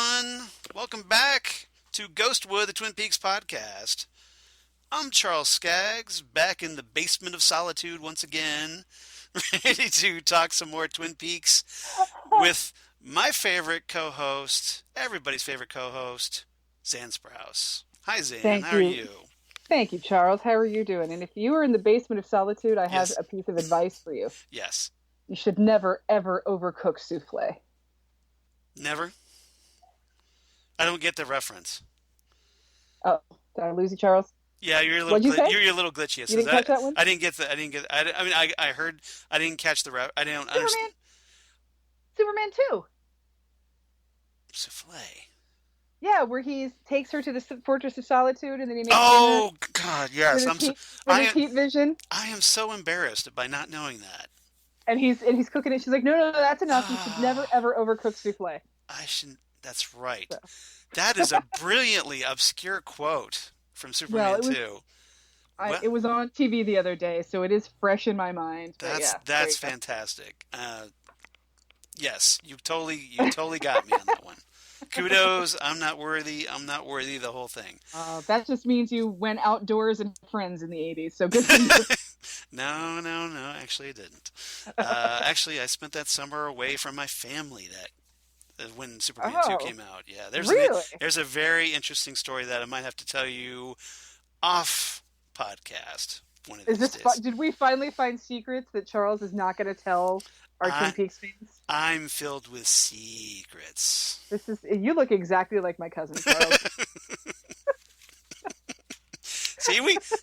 everyone. Welcome back to Ghostwood, the Twin Peaks podcast. I'm Charles Skaggs, back in the basement of solitude once again, ready to talk some more Twin Peaks with my favorite co-host, everybody's favorite co-host, Xan Sprouse. Hi, Xan. Thank How are you. you? Thank you, Charles. How are you doing? And if you are in the basement of solitude, I have Yes, a piece of advice for you. yes. You should never, ever overcook souffle. Never? I don't get the reference. Oh, did I lose you, Charles? Yeah, you're a little What'd you say? you're a little glitchy. It You says didn't catch that one? I didn't get the I didn't get I mean I heard I didn't catch the I didn't understand Superman. Superman 2. souffle. Yeah, where he takes her to the Fortress of Solitude and then he makes dinner Oh God, yes. with I his am heat vision. I am so embarrassed by not knowing that. And he's cooking it. She's like, no, that's enough. You should never, Ah, ever overcook souffle. I should. That's right. So, That is a brilliantly obscure quote from well, Superman 2. Well, it was on TV the other day, so it is fresh in my mind. But that's yeah, there you that's go. fantastic. Yes, you totally got me on that one. Kudos. I'm not worthy. I'm not worthy. The whole thing. That just means you went outdoors and had friends in the 80s. So good for you. No, no, no. Actually, I didn't. Actually, I spent that summer away from my family when Superman 2 Oh, came out. Yeah, really? there's a very interesting story that I might have to tell you off podcast one of Is these this days. did we finally find secrets that Charles is not going to tell our Twin I Peaks fans? I'm filled with secrets. You look exactly like my cousin Charles.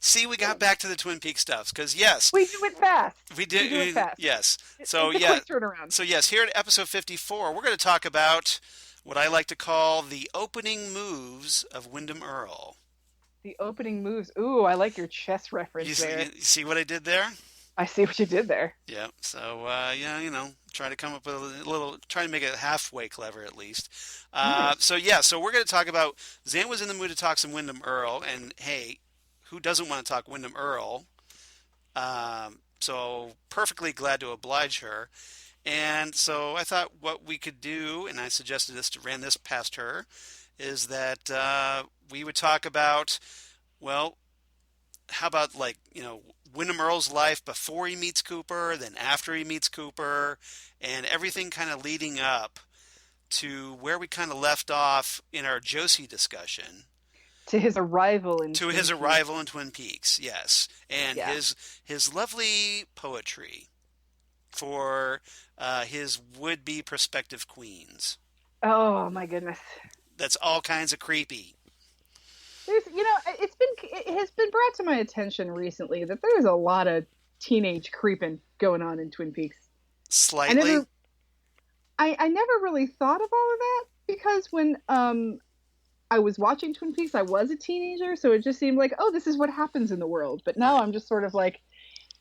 See we got back to the Twin Peaks stuff because yes, We do it fast. we We do it did. fast. Yes. So It's a yeah. quick turnaround. So yes, here at episode 54, we're going to talk about what I like to call the opening moves of Windom Earle. The opening moves. Ooh, I like your chess You reference see, there. you see what I did there? I see what you did there. Yeah. So yeah, try to come up with a little, try to make it halfway clever at least. Nice. So yeah, so we're going to talk about. Zan was in the mood to talk some Windom Earle, and hey, who doesn't want to talk Windom Earle? So perfectly glad to oblige her. And so I thought what we could do, and I suggested this to ran this past her, is that we would talk about, well, how about Windom Earle's life before he meets Cooper, then after he meets Cooper, and everything kind of leading up to where we kind of left off in our Josie discussion. To his arrival in To Twin his Peaks. arrival in Twin Peaks, yes, and Yeah. his lovely poetry for his would-be prospective queens. Oh my goodness. That's all kinds of creepy. It has been brought to my attention recently that there's a lot of teenage creeping going on in Twin Peaks. I Slightly. never, I never really thought of all of that because when I was watching Twin Peaks, I was a teenager, so it just seemed like, oh, this is what happens in the world. But now Right. I'm just sort of like,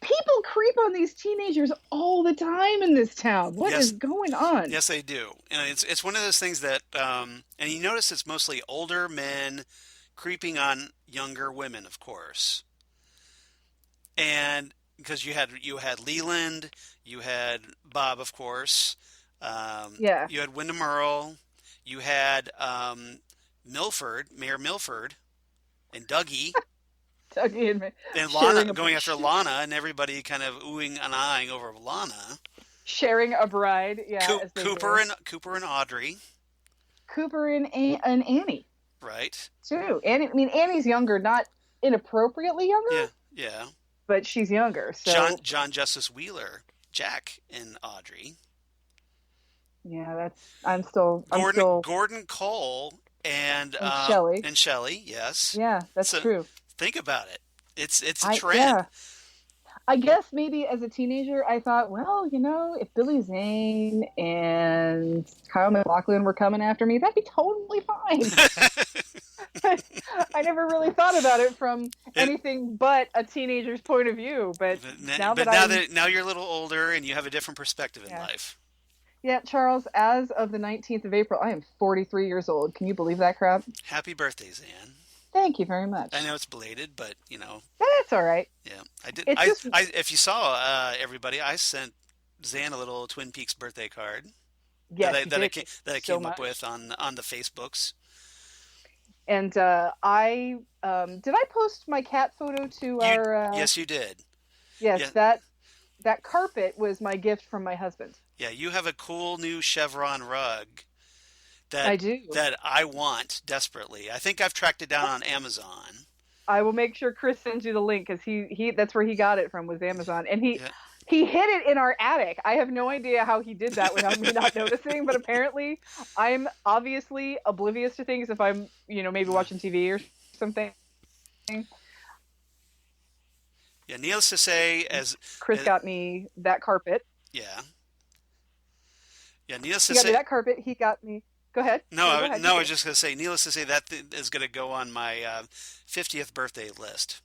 people creep on these teenagers all the time in this town. What is Yes, going on? yes, they do. And it's one of those things that, and you notice it's mostly older men creeping on younger women, of course. And because you had Leland, you had Bob, of course, Yeah, you had Windom Earle, you had Mayor Milford, and Dougie, Dougie and me and sharing Lana a going after Lana, and everybody kind of oohing and eyeing over Lana. sharing a bride. Yeah, as they do. Cooper and Audrey, Cooper and Annie right? too. Annie, I mean, Annie's younger, not inappropriately Yeah, younger, yeah. but she's younger. So John Justice Wheeler, Jack and Audrey, yeah, I'm still Gordon Cole, and and Shelley. Shelley. Yes. Yeah, that's So true. think about it. It's a I trend. yeah. I guess maybe as a teenager, I thought, well, if Billy Zane and Kyle MacLachlan were coming after me, that'd be totally fine. I never really thought about it from And- anything but a teenager's point of view. But now but that I'm, now you're a little older and you have a different perspective in yeah, life. yeah, Charles, as of the 19th of April, I am 43 years old. Can you believe that crap? Happy birthday, Zan. Thank you very much. I know it's belated, but That's all right. yeah. I did. It's just, If you saw everybody, I sent Zan a little Twin Peaks birthday card. Yes, he did. Thank you that I so came up much. with on the Facebooks. And I did I post my cat photo to You our yes, you did. yes, Yeah, that carpet was my gift from my husband. yeah. You have a cool new chevron rug that I do. I want desperately. I think I've tracked it down on Amazon. I will make sure Chris sends you the link because he that's where he got it from was Amazon, and Yeah. he hid it in our attic. I have no idea how he did that without me not noticing, but apparently I'm obviously oblivious to things if I'm maybe watching TV or something. Yeah, needless to say, Chris as got me that carpet. yeah, yeah. Needless He to got me say, that carpet. He got me. Go ahead. no, No, go ahead. You no. I was finish. just gonna say, needless to say, is gonna go on my 50th birthday list.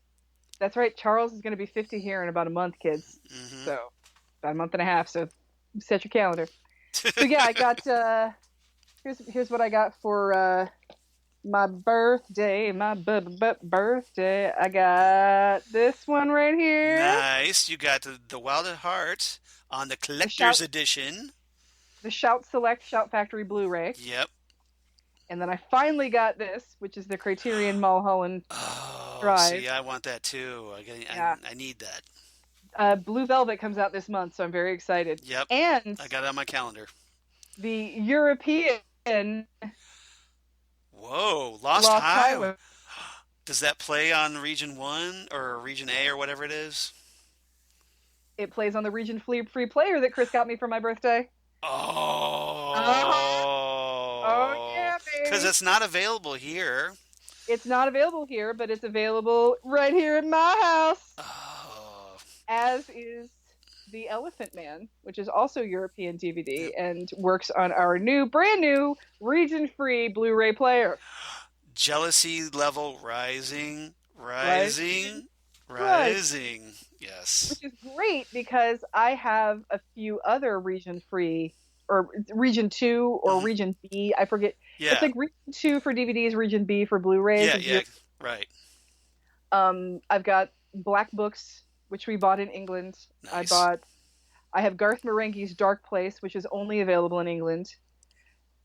That's right. Charles is going to be 50 here in about a month, kids. Hmm. So about a month and a half. So set your calendar. So yeah, I got here's what I got for my birthday. My birthday. I got this one right here. Nice. You got the Wild at Heart on the The collector's Shout edition. the Shout Select Shout Factory Blu-ray. Yep. And then I finally got this, which is the Criterion Mulholland Oh, Drive. see, I want that too. Yeah. I need that. Blue Velvet comes out this month, so I'm very excited. Yep. And I got it on my calendar. the European Whoa, Lost Lost Highway. Highway. Does that play on Region 1 or Region A or whatever it is? It plays on the Region Free Player that Chris got me for my birthday. Uh-huh. Oh Oh, yeah, because baby. it's not available here. It's not available here, but it's available right here at my house, Oh, as is The Elephant Man, which is also European yep. DVD and works on our brand new region free Blu-ray player. Jealousy level rising, Right? rising, Right. rising. Yes. Which is great because I have a few other region free or region 2 or Hmm. region B. I forget. It's Yeah. like region 2 for DVDs, region B for Blu-rays. Yeah. Is Yeah. your Right. I've got Black Books, which we bought in England. I Nice. bought I have Garth Marenghi's Dark Place, which is only available in England.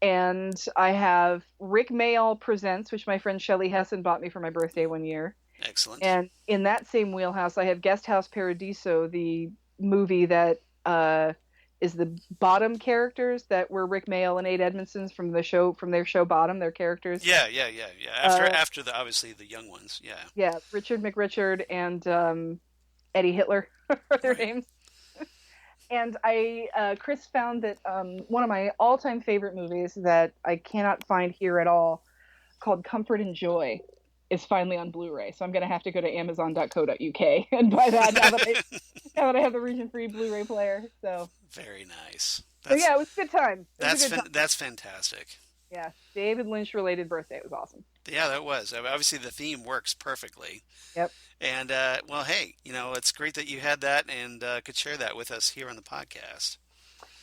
And I have Rick Mayall Presents, which my friend Shelley Hessen bought me for my birthday one year. Excellent. And in that same wheelhouse, I have Guest House Paradiso, the movie that is the Bottom characters that were Rick Mayall and Ade Edmondson's from their show Bottom, their characters. Yeah. Yeah. Yeah. Yeah. Uh, After the obviously the young ones. Yeah. yeah, Richard McRichard and Eddie Hitler are their Right. names. And Chris found that one of my all-time favorite movies that I cannot find here at all, called Comfort and Joy, is finally on Blu-ray. So I'm gonna have to go to Amazon.co.uk and buy that now that I have the region-free Blu-ray player. Very nice. So yeah, it was a good time. It was a good time. That's fantastic. Yeah, David Lynch related birthday. It was awesome. Yeah, that was. Obviously, the theme works perfectly. Yep. And, well, hey, it's great that you had that and could share that with us here on the podcast.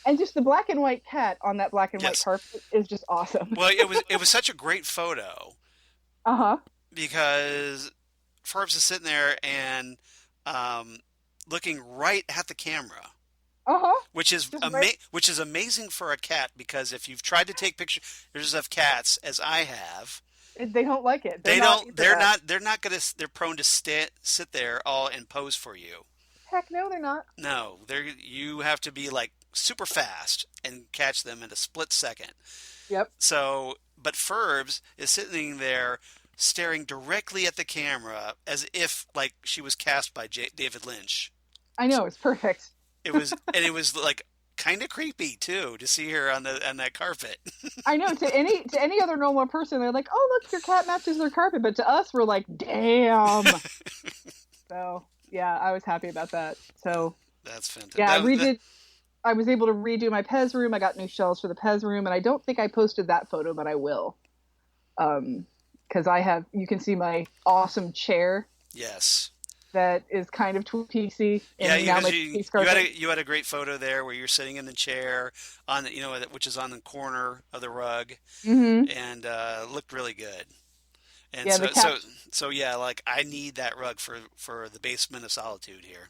And just the black and white cat on that black and white Yes. carpet is just awesome. Well, it was such a great photo Uh huh. because Forbes is sitting there and um, looking right at the camera, Uh huh. Just right. which is amazing for a cat because if you've tried to take pictures of cats, as I have, They don't like it. They're not into that. they're prone to sit there all and pose for you. Heck no, they're not. No, you have to be like super fast and catch them in a split second. Yep. So, but Furbs is sitting there staring directly at the camera as if like she was cast by David Lynch. I know, it's perfect. It was like kind of creepy too to see her on that carpet. I know, to any other normal person, they're like, "Oh, look, your cat matches their carpet," but to us, we're like, "Damn!" So yeah, I was happy about that. So That's fantastic. yeah, I redid. I was able to redo my Pez room. I got new shelves for the Pez room, and I don't think I posted that photo, but I will. Because I have, you can see my awesome chair Yes. that is kind of Twin Peaksy, Yeah, and now my piece carpet. you had a great photo there where you're sitting in the chair on which is on the corner of the rug Mm-hmm. and looked really good. And Yeah, the cat. so yeah, like I need that rug for the basement of solitude here.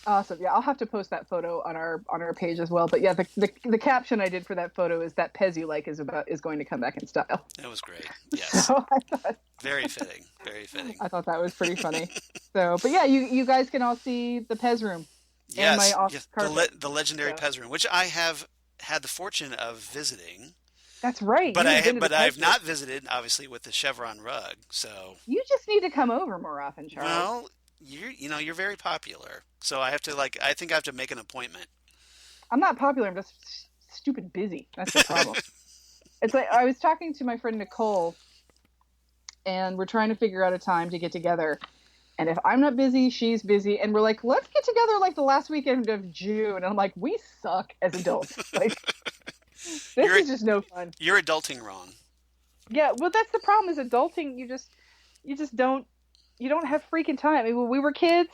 Awesome. Yeah, I'll have to post that photo on our page as well. But yeah, the caption I did for that photo is that Pez you like is going to come back in style. That was great. So Yes. I thought Very fitting. Very fitting. I thought that was pretty funny. So, but yeah, you guys can all see the Pez room and my Yes. office Yes. carpet. The legendary So Pez room, which I have had the fortune of visiting, that's right. You have been to the but Pez I've room. not visited obviously with the chevron rug. So, You just need to come over more often, Charles. well, you're very popular. So I have to like I think I have to make an appointment. I'm not popular. I'm just stupid busy. That's the problem. It's like I was talking to my friend Nicole, and we're trying to figure out a time to get together. And if I'm not busy, she's busy, and we're like, let's get together like the last weekend of June. And I'm like, we suck as adults. Like this You're is just no fun. you're adulting wrong. Yeah, well, that's the problem. Is adulting. You just don't have freaking time. I mean, when we were kids,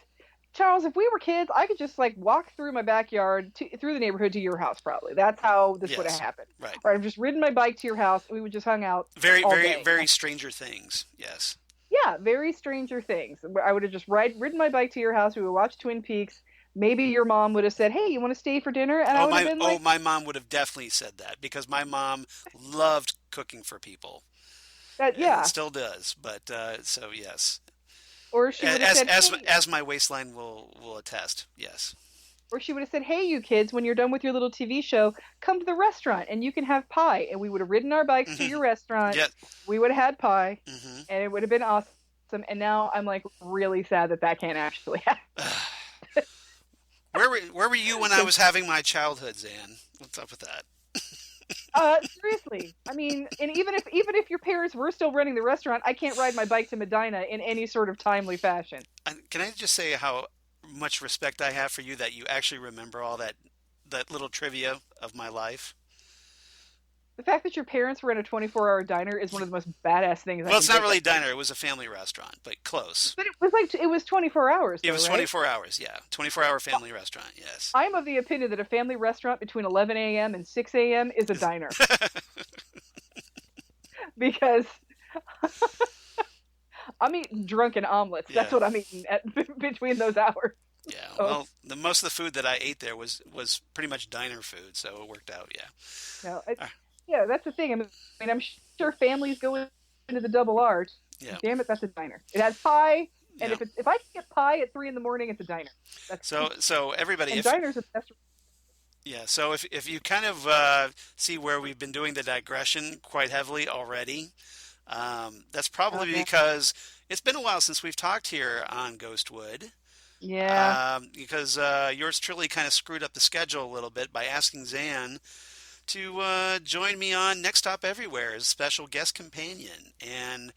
Charles, if we were kids, I could just like walk through my backyard through the neighborhood to your house. Probably that's how this would have Yes. happened. Right. Or I've just ridden my bike to your house, and we would just hung out Very, all very, day. very Stranger Things. Yes. Yeah, very Stranger Things. I would have just ridden my bike to your house. We would watch Twin Peaks. Maybe your mom would have said, "Hey, you want to stay for dinner?" And I would have been like, My mom would have definitely said that because my mom loved cooking for people "That and yeah." still does. But so yes, Or she would have said, "Hey," as my waistline will attest. Yes. or she would have said, "Hey, you kids, when you're done with your little TV show, come to the restaurant and you can have pie." And we would have ridden our bikes to Hmm. your restaurant. Yeah. We would have had pie, Hmm. and it would have been awesome. And now I'm like really sad that that can't actually happen. Where were you when I was having my childhood, Zan? What's up with that? Seriously, I mean, and even if your parents were still running the restaurant, I can't ride my bike to Medina in any sort of timely fashion. Can I just say how much respect I have for you that you actually remember all that little trivia of my life? The fact that your parents were in a 24-hour diner is one of the most badass things I Well, can it's not think really of. a diner. It was a family restaurant, but close. But it was 24 hours It though, was right? 24 hours, yeah. 24-hour family restaurant, yes. I'm of the opinion that a family restaurant between 11 a.m. and 6 a.m. is a diner because I'm eating drunken omelets. That's Yeah, what I'm eating at between those hours. yeah. So Well, the most of the food that I ate there was pretty much diner food, so it worked out, yeah. no, Ah, yeah, that's the thing. I mean, I'm sure families go into the double R. yeah, Damn it, that's a diner. It has pie, and yeah. if I can get pie at 3 in the morning, it's a diner. That's So everybody, and if diners are the best. yeah, so if you kind of see where we've been doing the digression quite heavily already, that's probably Okay. because it's been a while since we've talked here on Ghostwood. Yeah. Because yours truly kind of screwed up the schedule a little bit by asking Zan to join me on Next Stop Everywhere as a special guest companion. And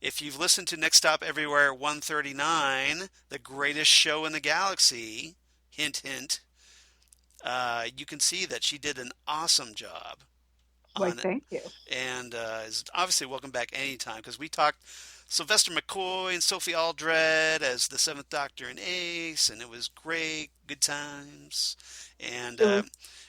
if you've listened to Next Stop Everywhere 139, the greatest show in the galaxy, hint, hint, you can see that she did an awesome job Why, on it. thank you. And is obviously welcome back anytime because we talked Sylvester McCoy and Sophie Aldred as the Seventh Doctor and Ace, and it was great, good times. And It was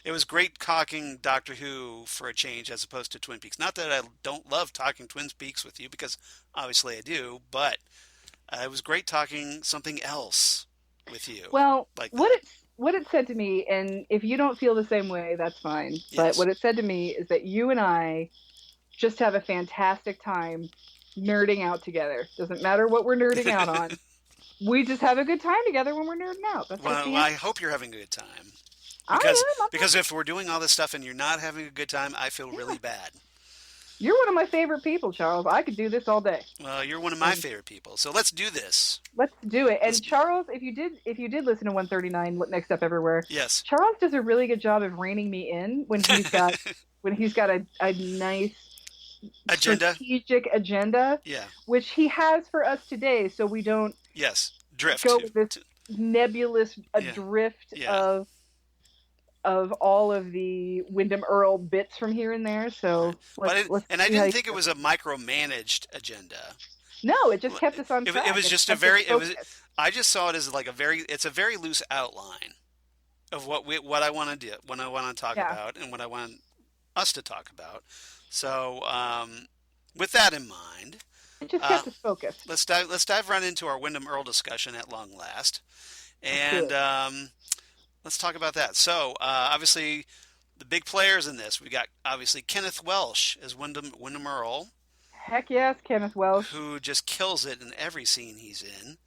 it was great talking Doctor Who for a change as opposed to Twin Peaks. Not that I don't love talking Twin Peaks with you because obviously I do, but it was great talking something else with you well, like what that. it said to me, and if you don't feel the same way, that's fine. But Yes. what it said to me is that you and I just have a fantastic time nerding out together. Doesn't matter what we're nerding out on. We just have a good time together when we're nerding out. That's just Well, the I end. hope you're having a good time I am. because if we're doing all this stuff and you're not having a good time, I feel Yeah. really bad. You're one of my favorite people, Charles. I could do this all day. Well, you're one of my And favorite people, so let's do this. let's do it. Let's And Charles, if you did listen to 139 Next Up Everywhere, yes. Charles does a really good job of reining me in when he's got a nice Agenda. strategic agenda, Yeah. which he has for us today, so we don't Yes. Drift. go with this nebulous Yeah. adrift Yeah. of all of the Windom Earle bits from here and there. So Right. But let's and I see how didn't you think it was a micromanaged agenda. No, it just kept us on It track. was It just a kept us very it was focused. I just saw it as like it's a very loose outline of what I want to do, what I want to talk Yeah, about, and what I want us to talk about. So, with that in mind, it just uh, kept us focused. let's dive right into our Windom Earle discussion at long last. Let's do And it. let's talk about that. So, obviously, the big players in this, we got obviously Kenneth Welsh as Windom Earle, Heck yes, Kenneth Welsh. who just kills it in every scene he's in.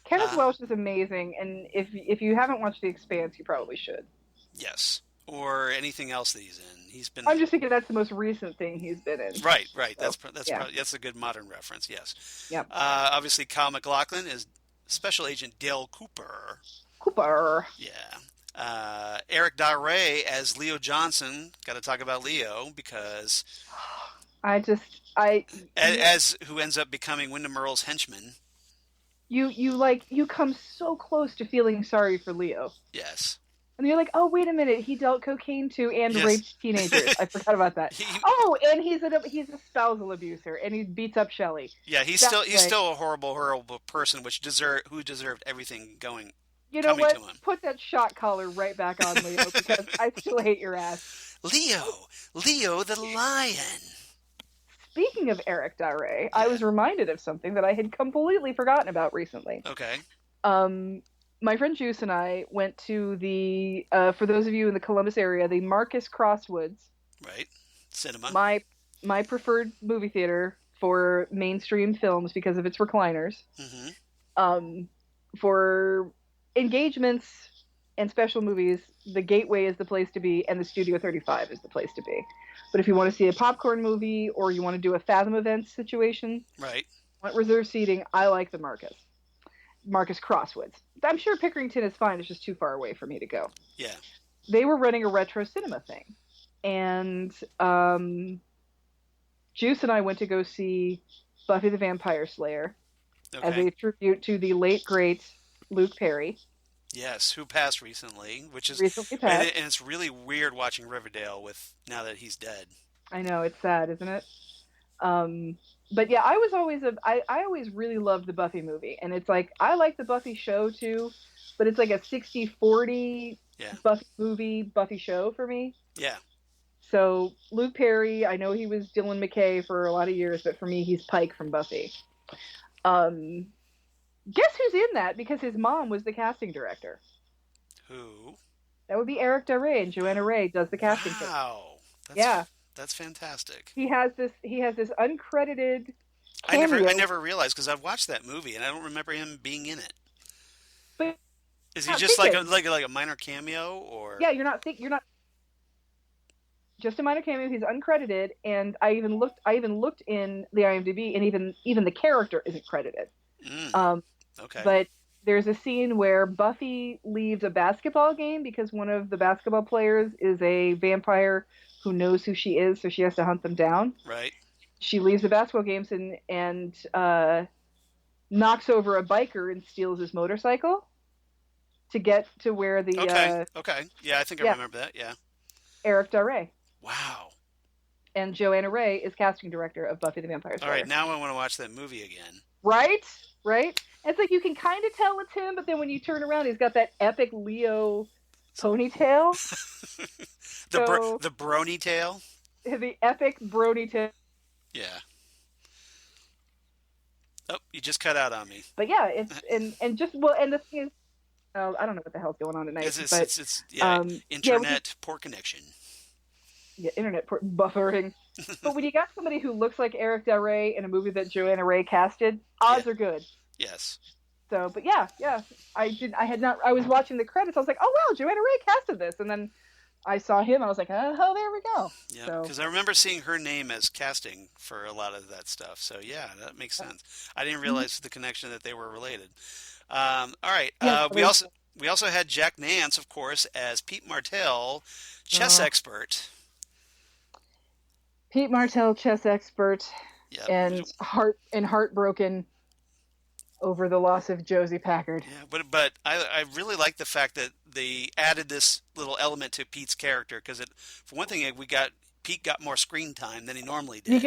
Kenneth Uh, Welsh is amazing, and if you haven't watched The Expanse, you probably should. yes, or anything else that he's in. He's been I'm just thinking that's the most recent thing he's been in. right, right. So That's yeah, probably that's a good modern reference. Yes. yep. Obviously, Kyle MacLachlan is Special Agent Dale Cooper. Cooper. Yeah. Eric Dare as Leo Johnson. Got to talk about Leo because I just I as who ends up becoming Windom Earle's henchman. you come so close to feeling sorry for Leo. Yes. And you're like, oh, wait a minute, he dealt cocaine to and Yes. raped teenagers. I forgot about that. he, Oh, and he's a spousal abuser, and he beats up Shelley. yeah, he's That's still a horrible person, who deserved everything you know coming what? to him. Put that shot collar right back on, Leo, because I still hate your ass. Leo the lion. Speaking of Eric Dare, I Yeah. was reminded of something that I had completely forgotten about recently. Okay. My friend Juice and I went to for those of you in the Columbus area, the Marcus Crosswoods, Right. Cinema. my preferred movie theater for mainstream films because of its recliners. Mm-hmm. For engagements and special movies, the Gateway is the place to be, and the Studio 35 is the place to be. But if you want to see a popcorn movie or you want to do a Fathom event situation, Right. want reserved seating, I like the Marcus Crosswoods. I'm sure Pickerington is fine. It's just too far away for me to go. Yeah. They were running a retro cinema thing, and Juice and I went to go see Buffy the Vampire Slayer as Okay. a tribute to the late great Luke Perry, Yes, who passed recently, which is recently and, passed. and it's really weird watching Riverdale with now that he's dead. I know it's sad, isn't it? But yeah, I always really loved the Buffy movie, and it's like I like the Buffy show too, but it's like a 60-40 Yeah. Buffy movie, Buffy show for me. Yeah. So Luke Perry, I know he was Dylan McKay for a lot of years, but for me, he's Pike from Buffy. Guess who's in that? Because his mom was the casting director. Who? That would be Eric Dare, and Joanna Ray does the casting. Wow. Yeah. That's fantastic. He has this uncredited I cameo. never realized because I've watched that movie and I don't remember him being in it. But Is he not just like thinking. like a minor cameo or? Yeah, you're not just a minor cameo. He's uncredited, and I even looked in the IMDb, and even the character isn't credited. Mm, okay. But there's a scene where Buffy leaves a basketball game because one of the basketball players is a vampire who knows who she is, so she has to hunt them down. Right. She leaves the basketball games and knocks over a biker and steals his motorcycle to get to where the Okay. Yeah, I think I yeah, remember that. Yeah. Eric Dare. Wow. And Joanna Ray is casting director of Buffy the Vampire Slayer. All right, now I want to watch that movie again. Right? Right? It's like you can kind of tell it's him, but then when you turn around, he's got that epic Leo ponytail. The brony tail. The epic brony tail. Yeah. Oh, you just cut out on me. But yeah, it's and just well, and the thing is, I don't know what the hell's going on tonight. It's yeah, internet poor connection. Yeah, buffering. But when you got somebody who looks like Eric Dare in a movie that Joanna Ray casted, odds are good. Yes. So, but yeah, I was watching the credits. I was like, oh wow, Joanna Ray casted this, and then I saw him. I was like, oh, there we go. Yeah, because I remember seeing her name as casting for a lot of that stuff. So yeah, that makes sense. I didn't realize the connection that they were related. All right. We also had Jack Nance, of course, as Pete Martell, chess expert. Pete Martell, chess expert, Yep. and heartbroken over the loss of Josie Packard. Yeah, but I really like the fact that they added this little element to Pete's character because for one thing, Pete got more screen time than he normally did.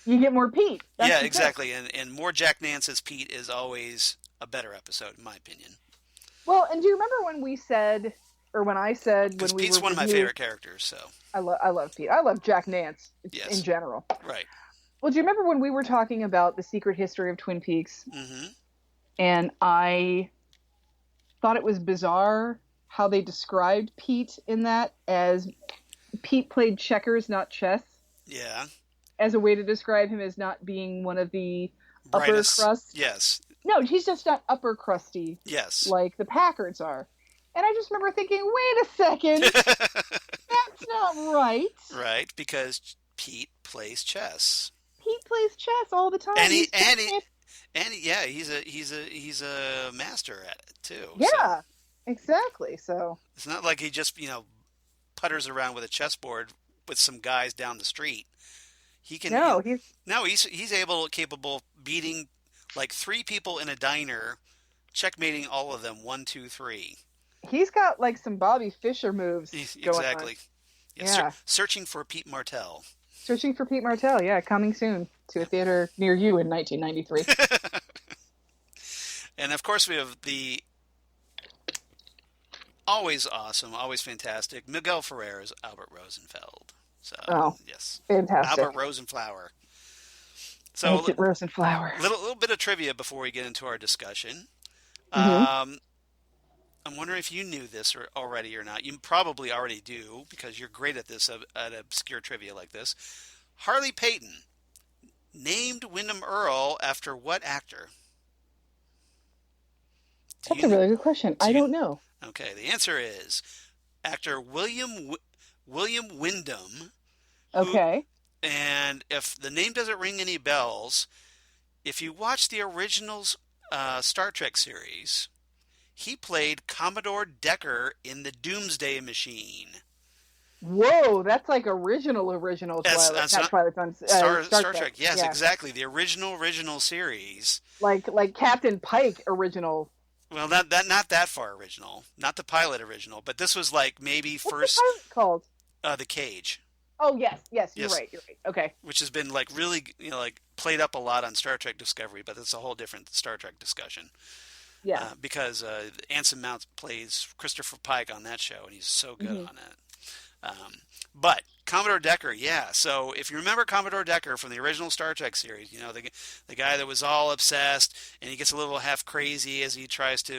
You get more Pete. Yeah, exactly, and more Jack Nance as Pete is always a better episode, in my opinion. Well, and do you remember when we said, or when I said, because Pete's one of my favorite characters, so I love Pete. I love Jack Nance in general. Right. Well, do you remember when we were talking about the secret history of Twin Peaks? Mm-hmm. And I thought it was bizarre how they described Pete in that as Pete played checkers, not chess, Yeah. as a way to describe him as not being one of the upper Brightest. crust. Yes. No, he's just not upper crusty Yes. like the Packards are. And I just remember thinking, wait a second, that's not right. Right, because Pete plays chess. Pete plays chess all the time. And he He's and he, champion. and he, yeah, he's a master at it too. So Yeah, exactly. So it's not like he just, putters around with a chessboard with some guys down the street. He can, no, he's no, he's capable of beating like three people in a diner, checkmating all of them, 1, 2, 3. he's got like some Bobby Fischer moves going on. Exactly. Yeah, Yeah. searching for Pete Martell. Searching for Pete Martell, yeah, coming soon to a theater near you in 1993. And of course, we have the always awesome, always fantastic Miguel Ferrer's Albert Rosenfeld. So, Oh, yes, fantastic. Albert Rosenflower. So, Ancient Rosenflower. little bit of trivia before we get into our discussion. Mm-hmm. I'm wondering if you knew this already or not. You probably already do because you're great at this, at obscure trivia like this. Harley Peyton named Windom Earle after what actor? That's a really good question. I don't know. Okay, the answer is actor William Windom. Okay. And if the name doesn't ring any bells, if you watch the originals Star Trek series, he played Commodore Decker in the Doomsday Machine. Whoa, that's like original Twilight. Not Twilight, Star Trek. Yes, yeah. Exactly. The original series. Like Captain Pike original. Well, not that far original. Not the pilot original, but this was like maybe What's first. the pilot called? The Cage. Oh, yes. You're right. Okay. Which has been like really, like played up a lot on Star Trek Discovery, but it's a whole different Star Trek discussion. Yeah. Because Anson Mount plays Christopher Pike on that show, and he's so good on it. But Commodore Decker, yeah. So if you remember Commodore Decker from the original Star Trek series, the guy that was all obsessed, and he gets a little half crazy as he tries to,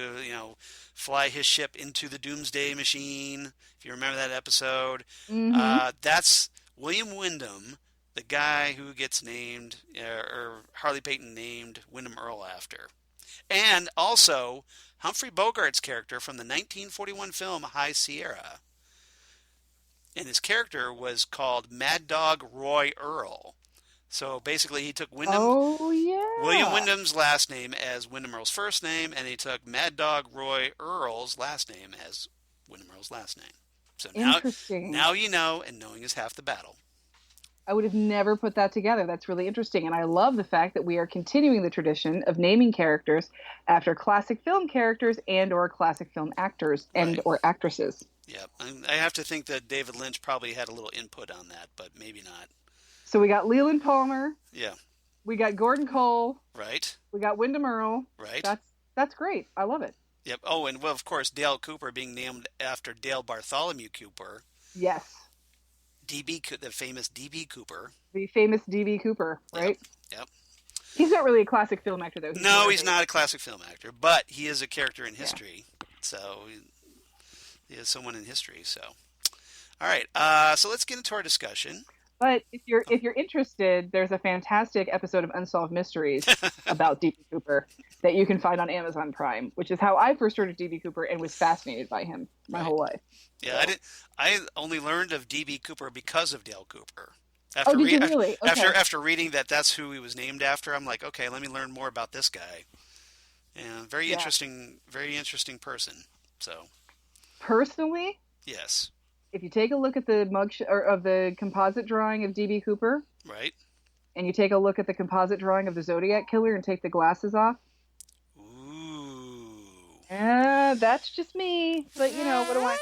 fly his ship into the Doomsday Machine. If you remember that episode, that's William Windom, the guy who gets named, or Harley Peyton named Windom Earle after. And also Humphrey Bogart's character from the 1941 film High Sierra. And his character was called Mad Dog Roy Earle. So basically he took William Windom's last name as Windom Earle's first name, and he took Mad Dog Roy Earle's last name as Windom Earle's last name. So now you know, and knowing is half the battle. I would have never put that together. That's really interesting. And I love the fact that we are continuing the tradition of naming characters after classic film characters and or classic film actors and or actresses. Yeah, I have to think that David Lynch probably had a little input on that, but maybe not. So we got Leland Palmer. Yeah. We got Gordon Cole. Right. We got Windom Earle. Right. That's great. I love it. Yep. Oh, and well, of course, Dale Cooper being named after Dale Bartholomew Cooper. Yes. The famous D.B. Cooper. The famous D.B. Cooper, right? Yep. He's not really a classic film actor, though. He's not a classic film actor, but he is a character in history. Yeah. So he is someone in history. So, all right. So let's get into our discussion. But if you're interested, there's a fantastic episode of Unsolved Mysteries about D.B. Cooper that you can find on Amazon Prime, which is how I first heard of D.B. Cooper and was fascinated by him my whole life. Yeah, so. I only learned of D.B. Cooper because of Dale Cooper. Did you really? Okay. After reading that's who he was named after, I'm like, okay, let me learn more about this guy. And very interesting person. So. Personally? Yes. If you take a look at the of the composite drawing of D.B. Cooper, right, and you take a look at the composite drawing of the Zodiac Killer and take the glasses off, ooh, that's just me. But what do I?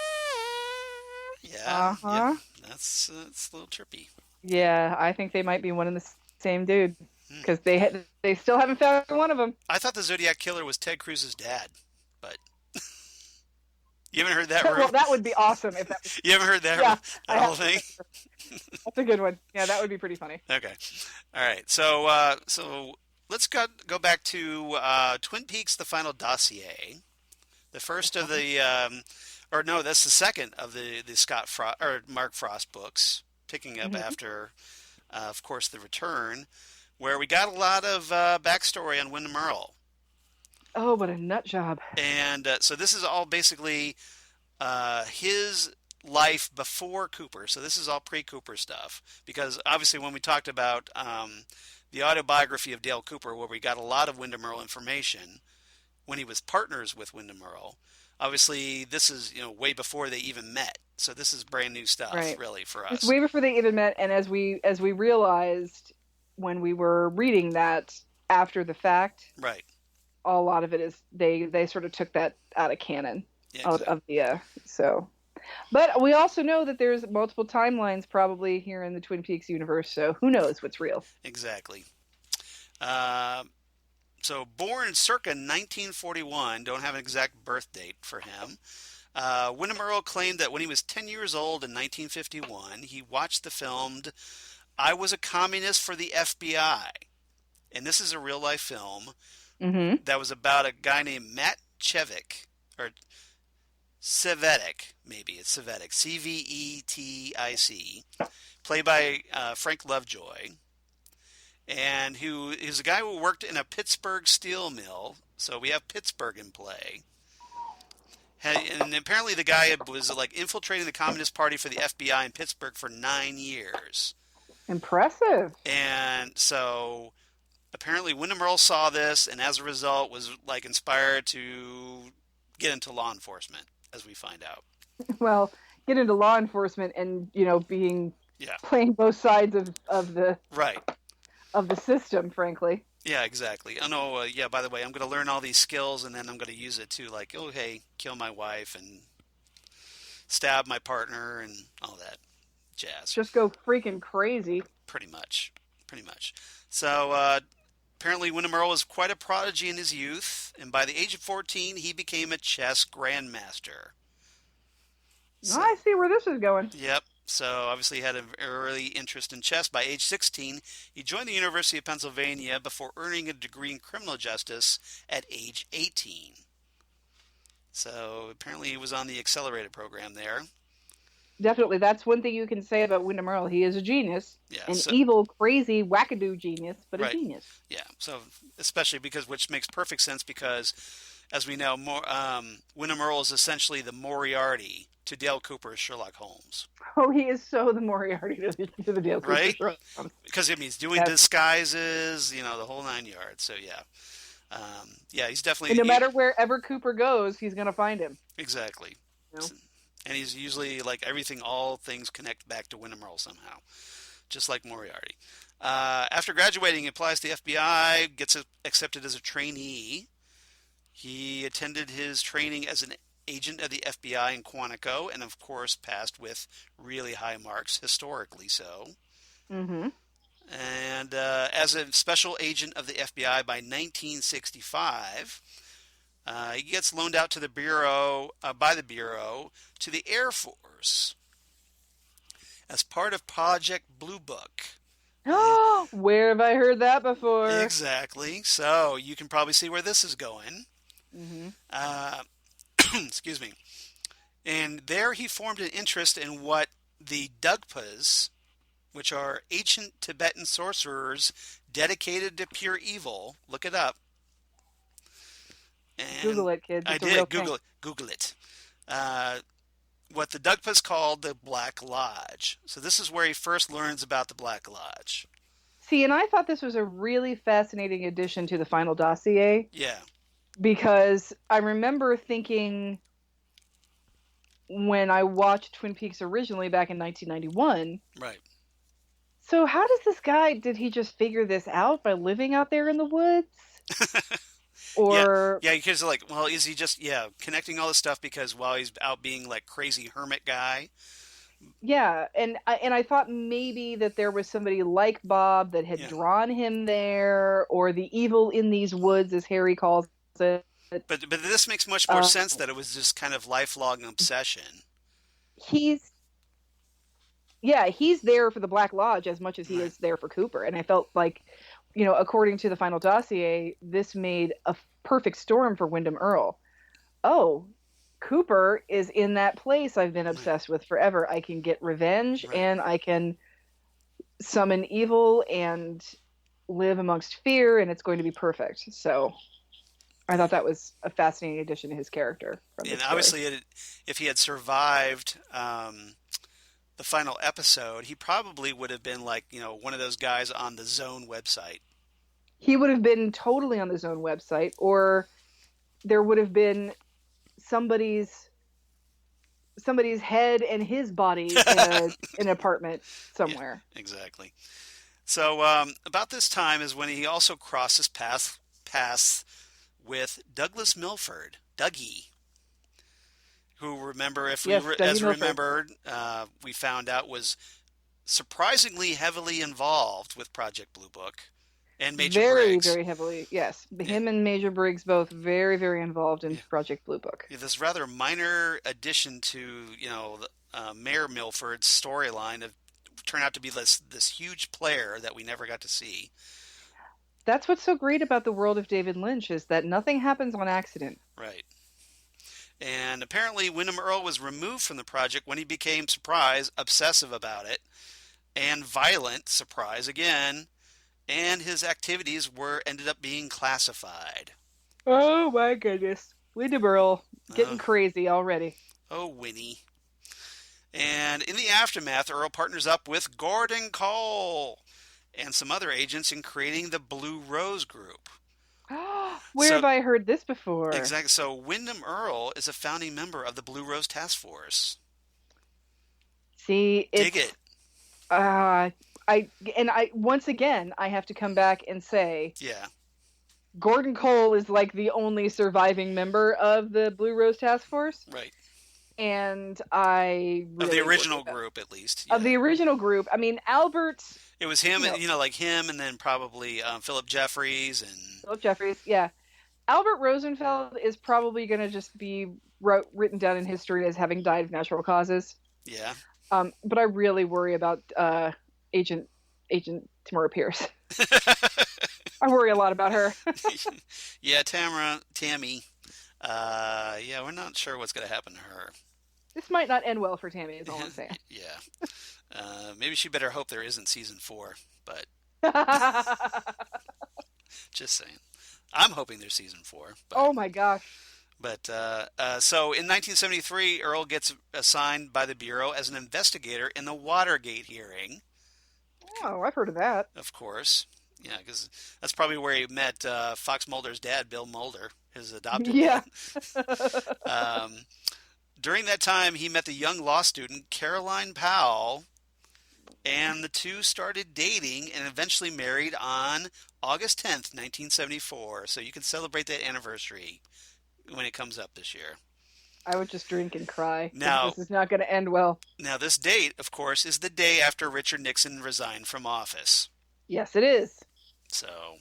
Yeah, yeah, that's a little trippy. Yeah, I think they might be one and the same dude because they still haven't found one of them. I thought the Zodiac Killer was Ted Cruz's dad, but. You haven't heard that rumor? Well, that would be awesome if that was... You haven't heard that whole thing? That's a good one. Yeah, that would be pretty funny. Okay. All right. So let's go back to Twin Peaks: The Final Dossier. The first of or no, that's the second of the Scott Frost or Mark Frost books, picking up Hmm. after, of course, The Return, where we got a lot of backstory on Windom Earle. Oh, what a nut job. And so this is all basically his life before Cooper. So this is all pre-Cooper stuff. Because obviously, when we talked about the autobiography of Dale Cooper, where we got a lot of Windom Earle information when he was partners with Windom Earle, obviously this is way before they even met. So this is brand new stuff, Right. really, for It's us. way before they even met, and as we realized when we were reading that after the fact, Right. a lot of it is they sort of took that out of canon, Yeah. out Exactly. of the so. But we also know that there's multiple timelines probably here in the Twin Peaks universe, so who knows what's real. Exactly. Uh, so born circa 1941, don't have an exact birth date for him. Windom Earle claimed that when he was 10 years old in 1951, he watched the film I Was a Communist for the FBI. And this is a real life film Hmm. that was about a guy named Matt Chevick, or Cevetic, maybe it's Cevetic, Cvetic, played by Frank Lovejoy, and who is a guy who worked in a Pittsburgh steel mill. So we have Pittsburgh in play. And apparently the guy was like infiltrating the Communist Party for the FBI in Pittsburgh for 9 years. Impressive. And so apparently Windom Earle saw this and as a result was like inspired to get into law enforcement, as we find out. Well, get into law enforcement and being Yeah. playing both sides of Right. the system, frankly. Yeah, exactly. Oh no, yeah, by the way, I'm going to learn all these skills and then I'm going to use it to like, oh hey, kill my wife and stab my partner and all that jazz. Just go freaking crazy. Pretty much. Pretty much. So, apparently Windom Earle was quite a prodigy in his youth, and by the age of 14, he became a chess grandmaster. Oh, So, I see where this is going. yep. So obviously he had an early interest in chess. By age 16, he joined the University of Pennsylvania before earning a degree in criminal justice at age 18. So apparently he was on the accelerated program there. Definitely, that's one thing you can say about Windom Earle. He is a genius, Yeah. an So evil, crazy, wackadoo genius, but a right. genius. Yeah. So especially because which makes perfect sense because as we know, Windom Earle is essentially the Moriarty to Dale Cooper's Sherlock Holmes, Oh, he is so the Moriarty to the Dale Cooper right? show. Because I mean, he's doing Yes. disguises, the whole nine yards. So yeah, yeah, he's And no definitely matter wherever Cooper goes, he's going to find him. exactly, You know? and he's usually like everything. All things connect back to Windom Earle somehow, just like Moriarty. After graduating, he applies to the FBI, gets accepted as a trainee. He attended his training as an agent of the FBI in Quantico and, of course, passed with really high marks, historically so. Mm-hmm. And as a special agent of the FBI by 1965, he gets loaned out to the Bureau, by the Bureau, to the Air Force as part of Project Blue Book. Oh, where have I heard that before? Exactly. So you can probably see where this is going. Mm-hmm. Uh, excuse me. And there he formed an interest in what the Dugpas, which are ancient Tibetan sorcerers dedicated to pure evil. Look it up. And Google it, kids. I It's a real did thing. Google it. Google it. What the Dugpas called the Black Lodge. So this is where he first learns about the Black Lodge. See, and I thought this was a really fascinating addition to the final dossier Yeah. because I remember thinking when I watched Twin Peaks originally back in 1991. Right. So how does this guy, did he just figure this out by living out there in the woods? Yeah. Or Yeah. Because like, well, is he just connecting all this stuff because while he's out being like crazy hermit guy? yeah, and I thought maybe that there was somebody like Bob that had Yeah. drawn him there, or the evil in these woods, as Harry calls it. But this makes much more Uh, sense that it was just kind of lifelong obsession. he's yeah, he's there for the Black Lodge as much as he Right. is there for Cooper, and I felt like, according to the final dossier, this made a perfect storm for Windom Earle. oh, Cooper is in that place I've been Right, obsessed with forever. I can get revenge right. and I can summon evil and live amongst fear, and it's going to be perfect. So I thought that was a fascinating addition to his character from And this story. obviously, if he had survived the final episode, he probably would have been like, one of those guys on the Zone website. He would have been totally on his own website, or there would have been somebody's somebody's head and his body in an apartment Yeah, somewhere. exactly. So about this time is when he also crosses paths with Douglas Milford, Dougie, who remember if we Yes, were Dougie as Milford. remembered, we found out was surprisingly heavily involved with Project Blue Book and Major Very, Briggs. very heavily. Yes, Yeah, him and Major Briggs both very, very involved in yeah, Project Blue Book. yeah, this rather minor addition to Mayor Milford's storyline of turned out to be this huge player that we never got to see. That's what's so great about the world of David Lynch is that nothing happens on accident. Right. And apparently, Windom Earle was removed from the project when he became surprise obsessive about it and violent surprise again, and his activities were ended up being classified. Oh my goodness. Windom Earle getting Oh, crazy already. oh, Winnie. And in the aftermath, Earle partners up with Gordon Cole and some other agents in creating the Blue Rose Group. Where So, have I heard this before? exactly. So, Windom Earle is a founding member of the Blue Rose Task Force. See, Dig it's it. uh I once again I have to come back and say Yeah, Gordon Cole is like the only surviving member of the Blue Rose Task Force, right. and I Of the really worry original about group, at least. of Yeah. the original group. I mean, Albert, It was him, you know, like him, and then probably Philip Jeffries, and Philip Jeffries, yeah. Albert Rosenfeld is probably going to just be written down in history as having died of natural causes. yeah, But I really worry about Agent Agent Tamora Pierce. I worry a lot about her. yeah, Tammy. Yeah, we're not sure what's going to happen to her. This might not end well for Tammy, is all I'm saying. Yeah, maybe she better hope there isn't season 4. But just saying, I'm hoping there's season 4. But Oh my gosh. so in 1973, Earl gets assigned by the Bureau as an investigator in the Watergate hearing. Oh, I've heard of that. Of course. Yeah, because that's probably where he met Fox Mulder's dad, Bill Mulder, his adopted Yeah. dad. Um, during that time, he met the young law student, Caroline Powell, and the two started dating and eventually married on August 10th, 1974. So you can celebrate that anniversary when it comes up this year. I would just drink and cry because Now, this is not going to end well. this date, of course, is the day after Richard Nixon resigned from office. Yes, it is. So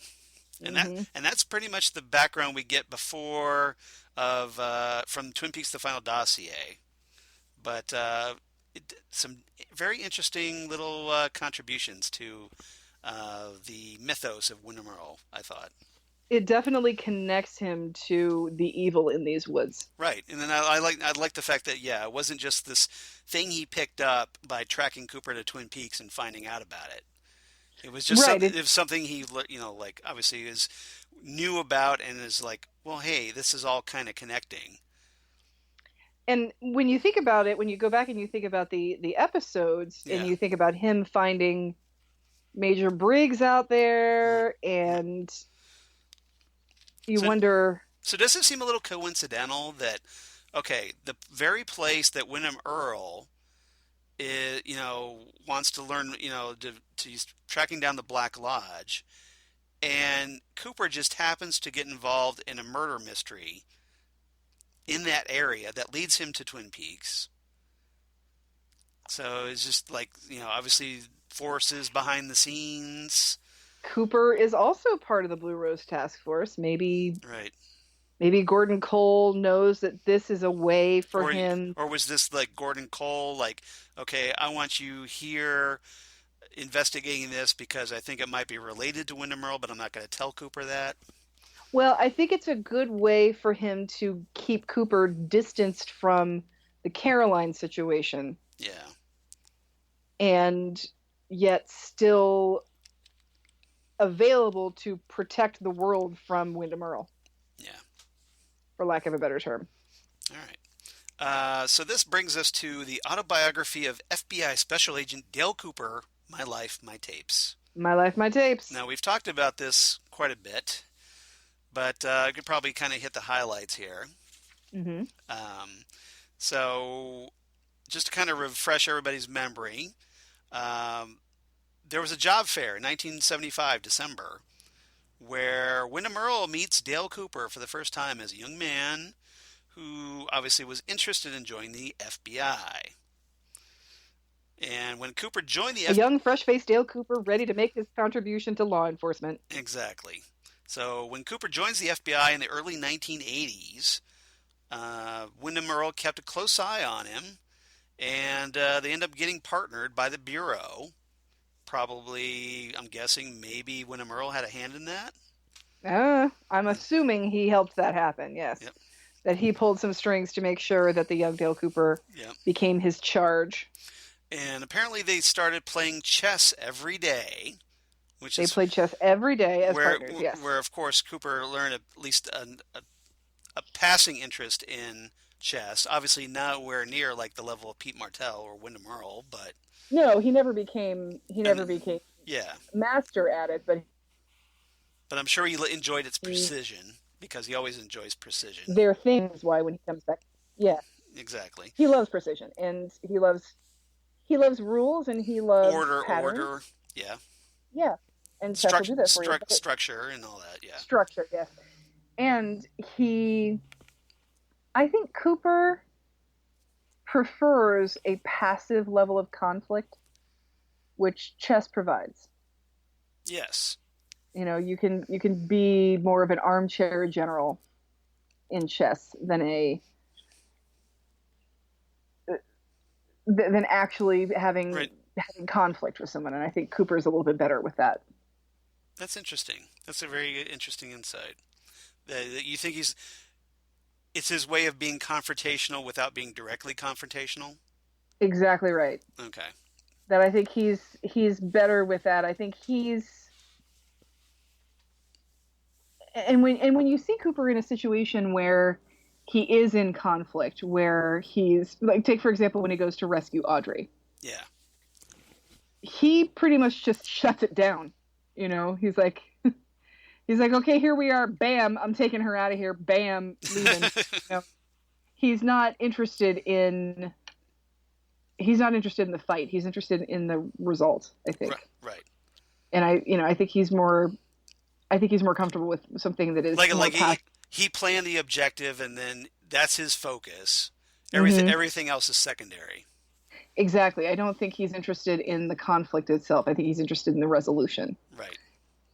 Mm-hmm. and that's pretty much the background we get before of from Twin Peaks: The Final Dossier. But some very interesting little contributions to the mythos of Windom Earle, I thought. It definitely connects him to the evil in these woods. Right, and then I like the fact that it wasn't just this thing he picked up by tracking Cooper to Twin Peaks and finding out about it. It was just Right. something. It was something he, like obviously is knew about and is like, well, hey, this is all kind of connecting. And when you think about it, when you go back and you think about the episodes, and Yeah. you think about him finding Major Briggs out Right. there, Right. and you So, wonder, does it seem a little coincidental that, okay, the very place that Wyndham Earle is, wants to learn, he's tracking down the Black Lodge, and Cooper just happens to get involved in a murder mystery in that area that leads him to Twin Peaks. So it's just like, obviously forces behind the scenes. Cooper is also part of the Blue Rose Task Force. Right. Maybe Gordon Cole knows that this is a way for Or him. or was this like Gordon Cole, like, okay, I want you here investigating this because I think it might be related to Wyndham Earle, but I'm not going to tell Cooper that. Well, I think it's a good way for him to keep Cooper distanced from the Caroline situation Yeah, and yet still available to protect the world from Windom Earle, yeah. for lack of a better term. All right. So this brings us to the autobiography of FBI Special Agent Dale Cooper, My Life, My Tapes. My life, my tapes. Now, we've talked about this quite a bit, but I could probably kind of hit the highlights here. Mm-hmm. Um, so, just to kind of refresh everybody's memory, um, there was a job fair in 1975, December, where Windom Earle meets Dale Cooper for the first time as a young man who obviously was interested in joining the FBI. And when Cooper joined the A FBI, young, fresh-faced Dale Cooper ready to make his contribution to law enforcement. exactly. So when Cooper joins the FBI in the early 1980s, Windom Earle kept a close eye on him, and they end up getting partnered by the Bureau. Probably, I'm guessing, maybe Windom Earle had a hand in that. I'm assuming he helped that happen, yes. Yep, That he pulled some strings to make sure that the young Dale Cooper yep. became his charge. And apparently they started playing chess every day, which They is played chess every day as where, partners, yes. where of course Cooper learned at least a passing interest in chess. Obviously, nowhere near like the level of Pete Martell or Windom Earle, but No, he and never became yeah, master at it, but but I'm sure he enjoyed its he, precision because he always enjoys precision. there are things why when he comes back, yeah, Exactly. he loves precision and he loves rules and he loves patterns. Order, yeah. Yeah, and chess will do that for you. Structure and all that, yeah. Structure, yes. And he, I think Cooper prefers a passive level of conflict, which chess provides. Yes. You can be more of an armchair general in chess than actually having Right. having conflict with someone. And I think Cooper is a little bit better with that. That's interesting. That's a very interesting insight. That you think it's his way of being confrontational without being directly confrontational? Exactly right. Okay. That I think he's better with that. I think he's and when you see Cooper in a situation where he is in conflict, where he's like, take for example when he goes to rescue Audrey, Yeah. he pretty much just shuts it down. He's like, okay, here we are, bam, I'm taking her out of here, bam, leaving. He's not interested in the fight. He's interested in the result, I Right. think. Right. And I think he's more comfortable with something that is more Like passive. he planned the objective and then that's his focus. Hmm. Everything else is secondary. Exactly. I don't think he's interested in the conflict itself. I think he's interested in the resolution. Right.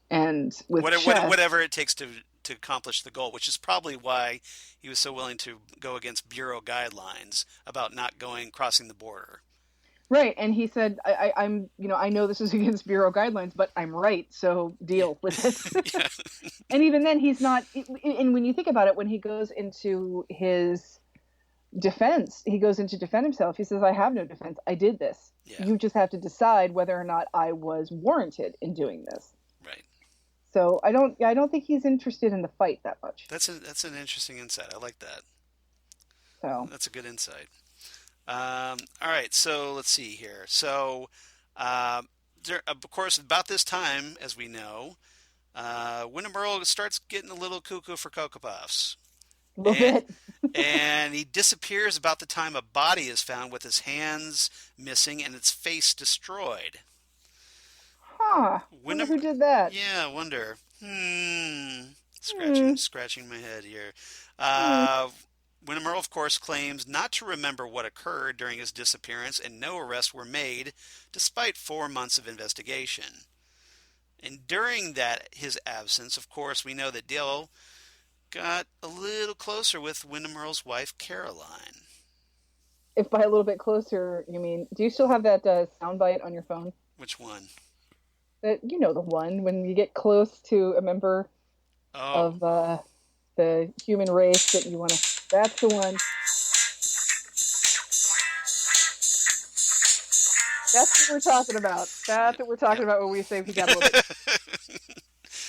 And with chess, Whatever it takes to accomplish the goal, which is probably why he was so willing to go against bureau guidelines about not crossing the border. right? And he said, I know this is against bureau guidelines, but I'm right, so Yeah. deal with it." Yeah. And even then, he's not. And when you think about it, when he goes into his defense, he goes in to defend himself. He says, "I have no defense. I did this. Yeah. You just have to decide whether or not I was warranted in doing this." Right. So I don't think he's interested in the fight that much. That's an interesting insight. I like that. So That's a good insight. All right, so let's see here. So, of course, about this time, as we know, Windom Earle starts getting a little cuckoo for Cocoa Puffs. a little And, bit. and he disappears about the time a body is found with his hands missing and its face destroyed. Huh. Wonder Windom, who did that. yeah, I wonder. Hmm. Scratching my head here. Hmm. Uh, Windom Earle, of course, claims not to remember what occurred during his disappearance, and no arrests were made, despite 4 months of investigation. And during his absence, of course, we know that Dale got a little closer with Windom Earle's wife, Caroline. If by a little bit closer, you mean, do you still have that soundbite on your phone? Which one? That the one when you get close to a member Oh. of the human race that you want to. That's the one. That's what we're talking about. Yeah. That's what we're talking Yep. about when we say he got a little bit.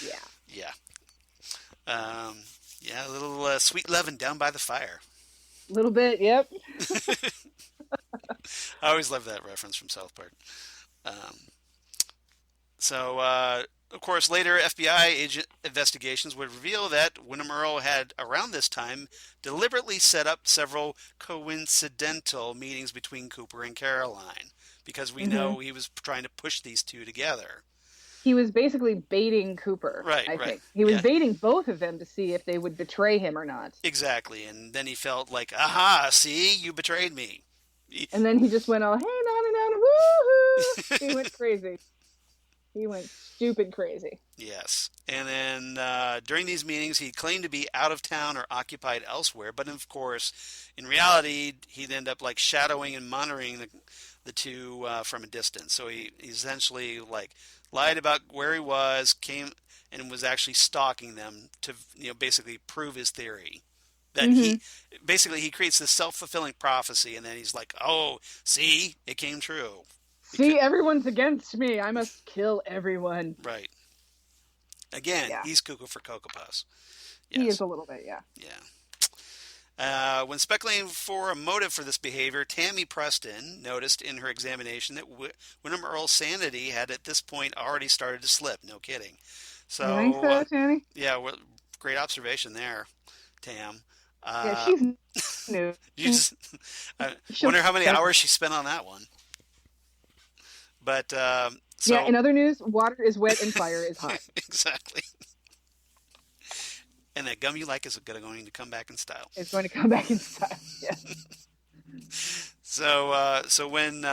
Yeah, Yeah. Um, yeah, a little sweet loving down by the fire. a little bit. Yep. I always love that reference from South Park. Um, of course, later FBI agent investigations would reveal that Windom Earle had, around this time, deliberately set up several coincidental meetings between Cooper and Caroline, because we Hmm. know he was trying to push these two together. He was basically baiting Cooper. Right, I right. think he was Yeah, baiting both of them to see if they would betray him or not. exactly. And then he felt like, aha, see, you betrayed me. And then he just went all, "Hey, na na na, woohoo!" He went crazy. He went stupid crazy. Yes. And then during these meetings, he claimed to be out of town or occupied elsewhere. But of course, in reality, he'd end up like shadowing and monitoring the two from a distance. So he essentially like lied about where he was, came and was actually stalking them to basically prove his theory. That Hmm. he creates this self-fulfilling prophecy, and then he's like, "Oh, see, it came true." Because See, everyone's against me. I must kill everyone. right. Again, Yeah, he's cuckoo for Cocoa Puffs. he is Yes. a little bit. Yeah. Yeah. When speculating for a motive for this behavior, Tammy Preston noticed in her examination that Windom Earle's sanity had at this point already started to slip. No kidding. You think So, so, Tanny? yeah, well, great observation there, Tam. Yeah, Uh, she's new. you just, I She'll wonder how many get hours she spent on that one. But, Yeah, so, in other news, water is wet and fire is hot. exactly. And that gum you like is going to come back in style. It's going to come back in style. Yeah. So when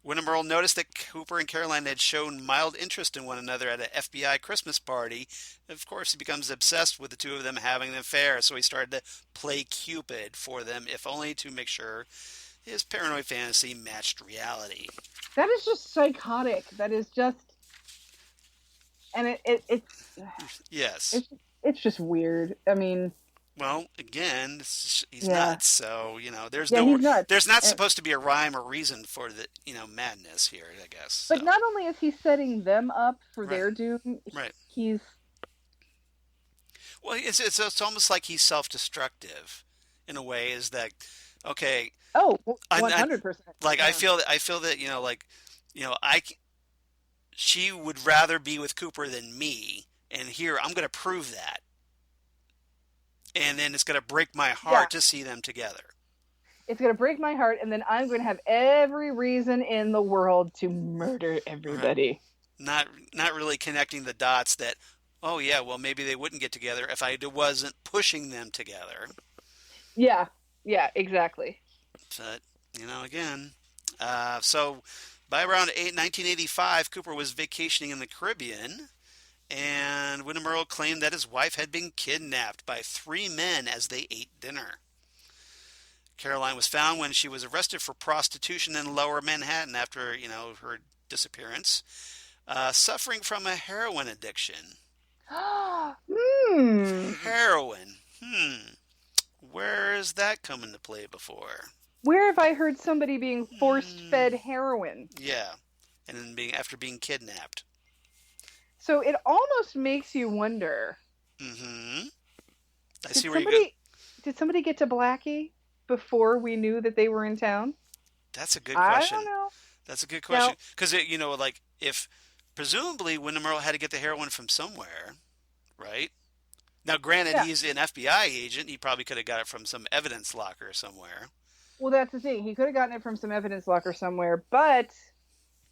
Windom Earle noticed that Cooper and Caroline had shown mild interest in one another at an FBI Christmas party, of course he becomes obsessed with the two of them having an affair. So he started to play Cupid for them, if only to make sure his paranoid fantasy matched reality. That is just psychotic. That is just, and Yes. it's it's just weird. I mean, Well, again, he's yeah, nuts. So yeah, he's nuts. there's not And, supposed to be a rhyme or reason for the madness here, I guess. So but not only is he setting them up for right, their doom, right. he's Well, it's almost like he's self-destructive in a way. Is that okay? oh, I 100%. like Yeah. I feel that like I she would rather be with Cooper than me, and here I'm going to prove that, and then it's going to break my Yeah. heart to see them together. It's going to break my heart, and then I'm going to have every reason in the world to murder Right. everybody. Not really connecting the dots that oh yeah, well maybe they wouldn't get together if I wasn't pushing them together. Yeah. Yeah, exactly. But again, so by around 1985, Cooper was vacationing in the Caribbean, and Windom Earle claimed that his wife had been kidnapped by three men as they ate dinner. Caroline was found when she was arrested for prostitution in Lower Manhattan after her disappearance, suffering from a heroin addiction. Hmm. Heroin. Where has that come into play before? Where have I heard somebody being forced Hmm. fed heroin? Yeah, and then after being kidnapped. So it almost makes you wonder, Mm-hmm. I did see where you go. somebody get to Blackie before we knew that they were in town? That's a good I don't question. know. That's a good question. Now, Because like if presumably Windom Earle had to get the heroin from somewhere, right? Now, granted, yeah. he's an FBI agent. He probably could have got it from some evidence locker somewhere. Well, that's the thing. He could have gotten it from some evidence locker somewhere, but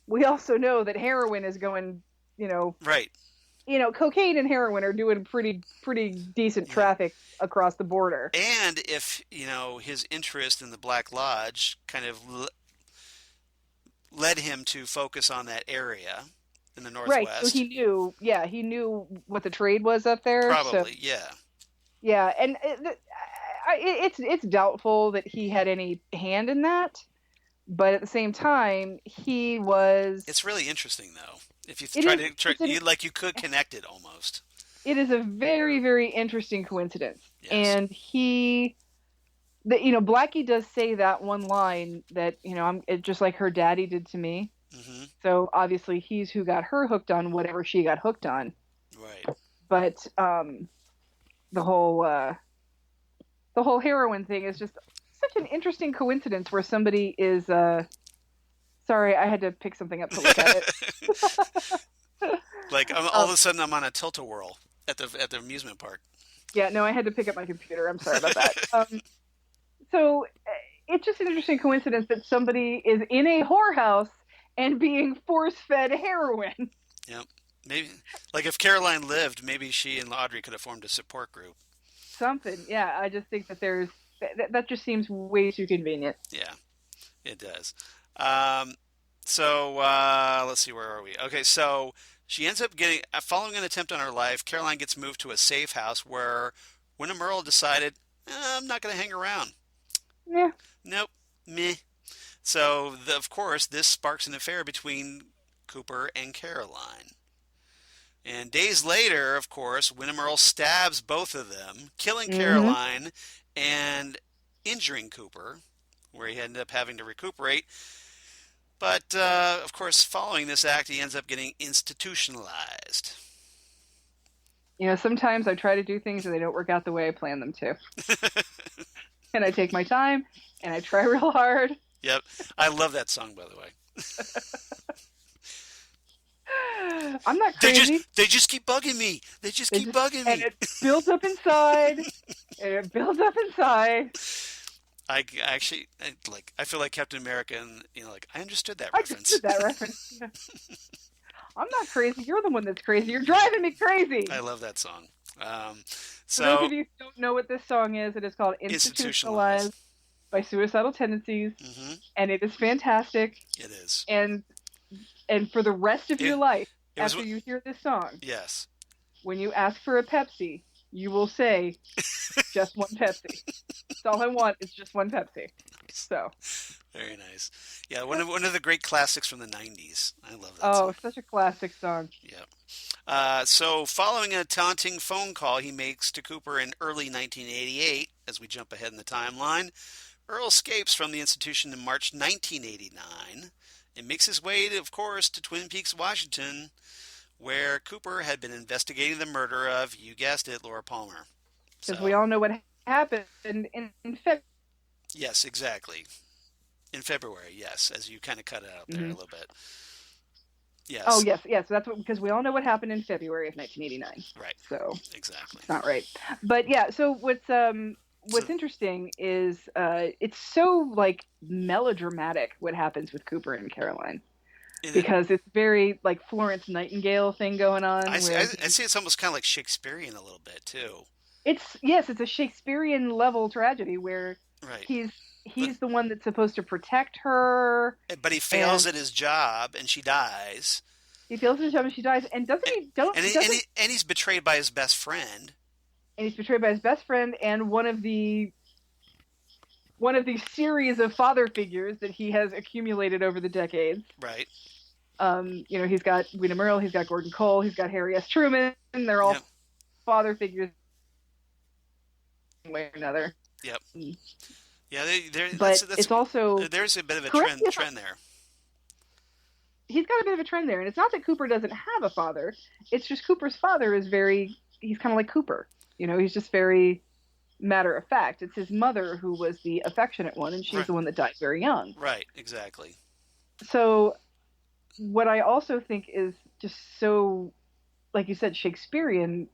we also know that heroin is going, you know, Right. cocaine and heroin are doing pretty decent Yeah. traffic across the border. And if, his interest in the Black Lodge kind of led him to focus on that area in the Right. So Northwest. he knew what the trade was up there. So Probably, yeah. yeah, and it's doubtful that he had any hand in that, but at the same time, he was. It's really interesting, though. If you It try is. to, It's an, you could connect it almost. it is a very, very interesting coincidence. Yes. And Blackie does say that one line that, just like her daddy did to me. Hmm. So obviously he's who got her hooked on whatever she got hooked on. Right. But the whole the whole heroin thing is just such an interesting coincidence where somebody is sorry, I had to pick something up to look at it. Like all um, of a sudden I'm on a tilt-a-whirl at the amusement park. yeah, no, I had to pick up my computer. I'm sorry about that. So it's just an interesting coincidence that somebody is in a whorehouse and being force-fed heroin. Yep. Maybe, like if Caroline lived, maybe she and Audrey could have formed a support group. Something, yeah. I just think that that just seems way too convenient. Yeah, it does. Um, so let's see, where are we? Okay, so she ends up getting, following an attempt on her life, Caroline gets moved to a safe house where Windom Earle decided, I'm not going to hang around. Yeah. Nope, meh. So, of course, this sparks an affair between Cooper and Caroline. And days later, of course, Windom Earle stabs both of them, killing Hmm. Caroline and injuring Cooper, where he ended up having to recuperate. But, of course, following this act, he ends up getting institutionalized. Sometimes I try to do things and they don't work out the way I plan them to. And I take my time and I try real hard. Yep. I love that song, by the way. I'm not They just crazy. they just keep bugging me. They just keep bugging And me. it builds up inside. And it builds up inside. I feel like Captain America, and like I understood that I just reference. did that reference. Yeah. I'm not crazy. You're the one that's crazy. You're driving me crazy. I love that song. Um, For those so of you who don't know what this song is, it is called institutionalized. Institutionalized by Suicidal Tendencies, Hmm. and it is fantastic. It is. And for the rest of your It, life, it was. after you hear this song, Yes. when you ask for a Pepsi, you will say just one Pepsi. That's all I want is just one Pepsi. So, Very nice. Yeah, one of the great classics from the '90s. I love that oh, song. such a classic song. Yep. So, following a taunting phone call he makes to Cooper in early 1988, as we jump ahead in the timeline, Earl escapes from the institution in March 1989 and makes his way, of course, to Twin Peaks, Washington, where Cooper had been investigating the murder of, you guessed it, Laura Palmer. Because we So, all know what happened in February. yes, exactly. In February, yes, as you kind of cut it out there a Hmm. little bit. Oh, Yes, yes, yes. That's because we all know what happened in February of 1989. right, So exactly. it's not right. But yeah, so So, what's interesting is it's so like melodramatic what happens with Cooper and Caroline in it, because it's very like Florence Nightingale thing going I on see. where I see. It's almost kind of like Shakespearean a little bit too. it's a Shakespearean level tragedy where Right. he's But he's the one that's supposed to protect her he fails and at his job and she dies. he feels his job and she dies and doesn't And he don't and, he, and, doesn't he, and he's betrayed by his best friend. and he's betrayed by his best friend and one of the series of father figures that he has accumulated over the decades. Right. He's got Windom Earle, he's got Gordon Cole, he's got Harry S. Truman. They're all Yep. father figures one way or another. Yep. Yeah. But it's also there's a bit of a correct me if trend there. he's got a bit of a trend there, and it's not that Cooper doesn't have a father. It's just Cooper's father is he's kind of like Cooper. He's just very matter of fact. It's his mother who was the affectionate one, and she's Right. the one that died very young. Right. Exactly. So what I also think is just so, like you said, Shakespearean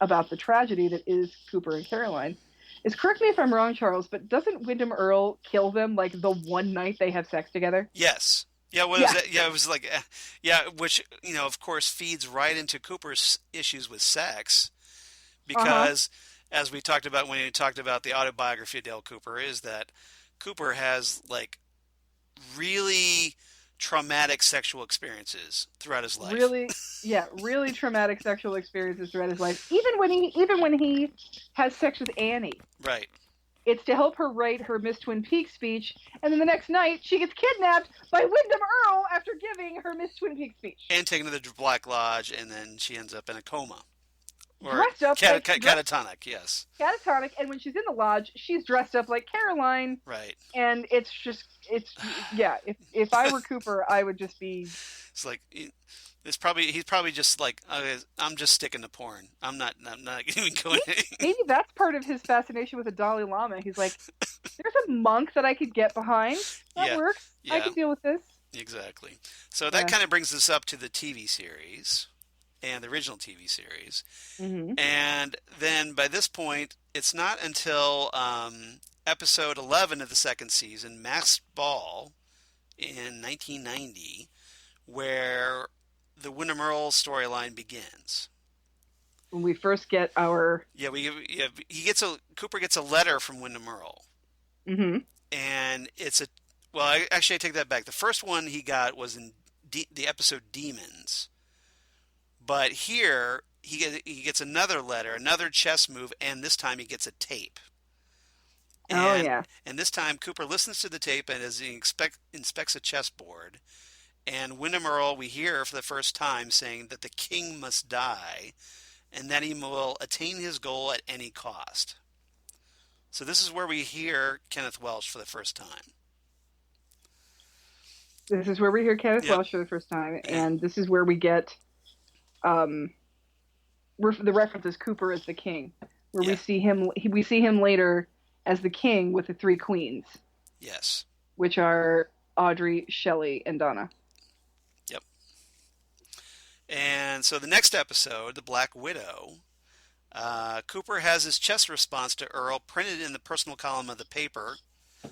about the tragedy that is Cooper and Caroline is, correct me if I'm wrong, Charles, but doesn't Windom Earle kill them like the one night they have sex together? Yes. Yeah. What is Yeah. that? Yeah. It was like, yeah, which of course, feeds right into Cooper's issues with sex Uh huh. because, as we talked about when we talked about the autobiography of Dale Cooper, is that Cooper has like really traumatic sexual experiences throughout his life. Really, yeah, really traumatic sexual experiences throughout his life. Even when he has sex with Annie, Right. it's to help her write her Miss Twin Peaks speech, and then the next night she gets kidnapped by Windom Earle after giving her Miss Twin Peaks speech. And taken to the Black Lodge, and then she ends up in a coma. Or dressed up like catatonic, yes. catatonic, and when she's in the lodge, she's dressed up like Caroline, Right. and it's yeah. If I were Cooper, I would just be. It's like he's probably just like, I'm just sticking to porn. I'm not even going. Maybe that's part of his fascination with the Dalai Lama. He's like, there's a monk that I could get behind. That Yeah, works. I yeah, can deal with this. exactly. So that Yeah. kind of brings us up to the TV series and the original TV series. Mm-hmm. And then by this point, it's not until episode 11 of the second season, Masked Ball, in 1990, where the Windom Earle storyline begins. When we first get our. Yeah, Cooper gets a letter from Windom Earle, Mm-hmm. and it's a well. I take that back. The first one he got was in the episode Demons, but here he gets another letter, another chess move, and this time he gets a tape. Oh And yeah. and this time Cooper listens to the tape, and as he inspects a chessboard, and Windom Earle we hear for the first time saying that the king must die, and that he will attain his goal at any cost. So this is where we hear Kenneth Welsh for the first time. This is where we hear Kenneth Yep. Welsh for the first time, Yeah. and this is where we get the reference as Cooper as the king, where Yeah. we see him later as the king with the three queens, Yes. which are Audrey, Shelley, and Donna. Yep. And so the next episode, The Black Widow, Cooper has his chess response to Earle printed in the personal column of the paper,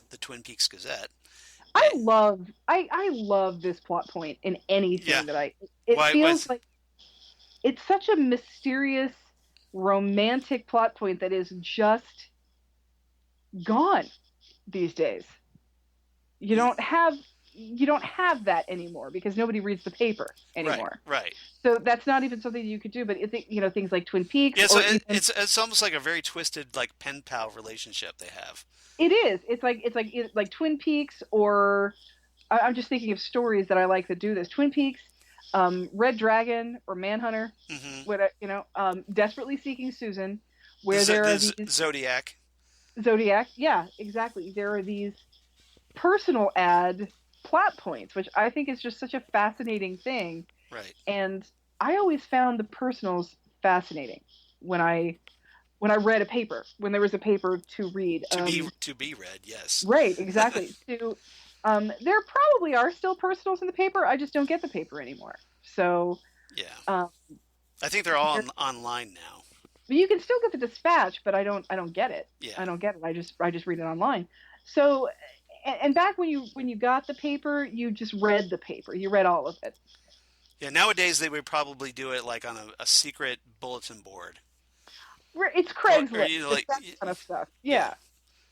the Twin Peaks Gazette. I love this plot point in anything Yeah. that it Why feels like it's such a mysterious romantic plot point that is just gone these days. You don't have that anymore because nobody reads the paper anymore. Right. So that's not even something you could do. But things like Twin Peaks. Yeah, so or even, it's almost like a very twisted like pen pal relationship they have. it is. It's like Twin Peaks, or I'm just thinking of stories that I like that do this. Twin Peaks, Red Dragon, or Manhunter. Mm-hmm. Desperately Seeking Susan, where there are these Zodiac. Zodiac. Yeah, exactly. There are these personal ad plot points, which I think is just such a fascinating thing. Right. And I always found the personals fascinating when I read a paper, when there was a paper to read. To be read, yes. Right, exactly. There probably are still personals in the paper. I just don't get the paper anymore. So yeah, I think they're all online now. You can still get the Dispatch, but I don't get it. Yeah. I don't get it. I just read it online. So, and back when you got the paper, you just read the paper. You read all of it. Yeah, nowadays they would probably do it like on a secret bulletin board. It's Craigslist, like, that kind of stuff. Yeah.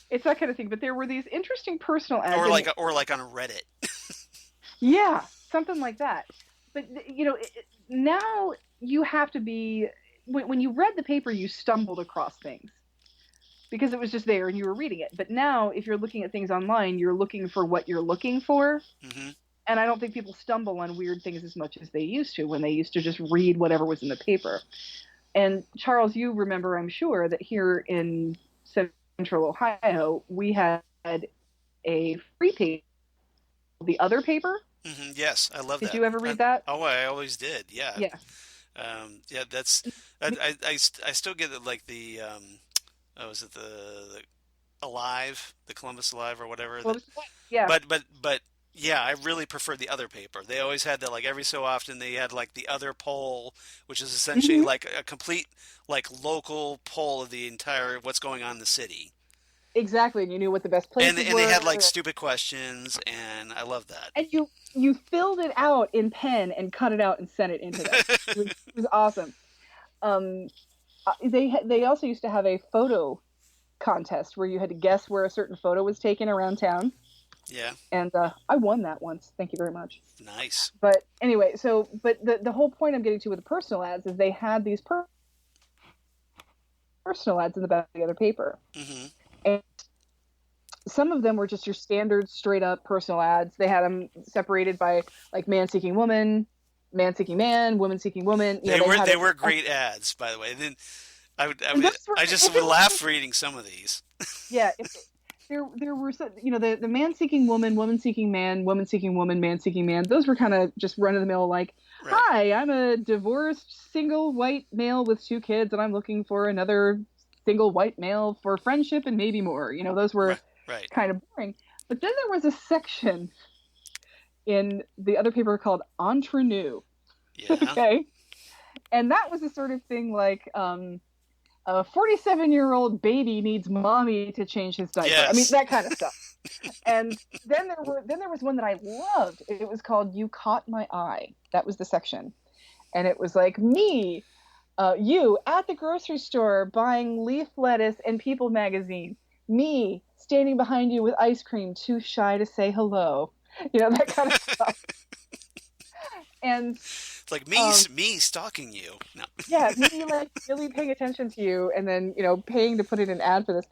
It's that kind of thing. But there were these interesting personal ads. Or like on Reddit. Yeah, something like that. But now you have to be when you read the paper, you stumbled across things because it was just there and you were reading it. But now, if you're looking at things online, you're looking for what you're looking for. Mm-hmm. And I don't think people stumble on weird things as much as they used to when they used to just read whatever was in the paper. And Charles, you remember, I'm sure, that here in Central Ohio, we had a free paper, the other paper. Mm-hmm. Yes, I love that. Did you ever read that? Oh, I always did. Yeah. Yeah. Yeah, that's I still get it, like the was it the Alive, the Columbus Alive or whatever. Yeah. But yeah, I really preferred the other paper. They always had that, like every so often they had like the other poll, which is essentially like a complete like local poll of the entire what's going on in the city. Exactly, and you knew what the best places were. And they had like stupid questions, and I love that. And you filled it out in pen and cut it out and sent it into them. It was awesome. They also used to have a photo contest where you had to guess where a certain photo was taken around town. Yeah. And I won that once. Thank you very much. Nice. But anyway, but the whole point I'm getting to with the personal ads is they had these personal ads in the back of the other paper. Mm-hmm. And some of them were just your standard straight up personal ads. They had them separated by like man seeking woman, man seeking man, woman seeking woman. You They know, they were had they it. were great ads, by the way. Then And those were, I just if would it laugh was, reading some of these. yeah, if there were you know, the man seeking woman, woman seeking man, woman seeking woman, man seeking man. Those were kind of just run of the mill, like, Right, hi, I'm a divorced single white male with two kids, and I'm looking for another single white male for friendship and maybe more. You know, those were right, right. kind of boring. But then there was a section in the other paper called Entre Nous. Yeah. Okay. And that was the sort of thing like, a 47-year-old baby needs mommy to change his diaper. I mean, Yes. that kind of stuff. And then there was one that I loved. It was called You Caught My Eye. That was the section. And it was like me, you at the grocery store buying Leaf Lettuce and People magazine. Me standing behind you with ice cream, too shy to say hello. You know, that kind of stuff. And It's like um, me stalking you. No. yeah, me like really paying attention to you, and then paying to put in an ad for this.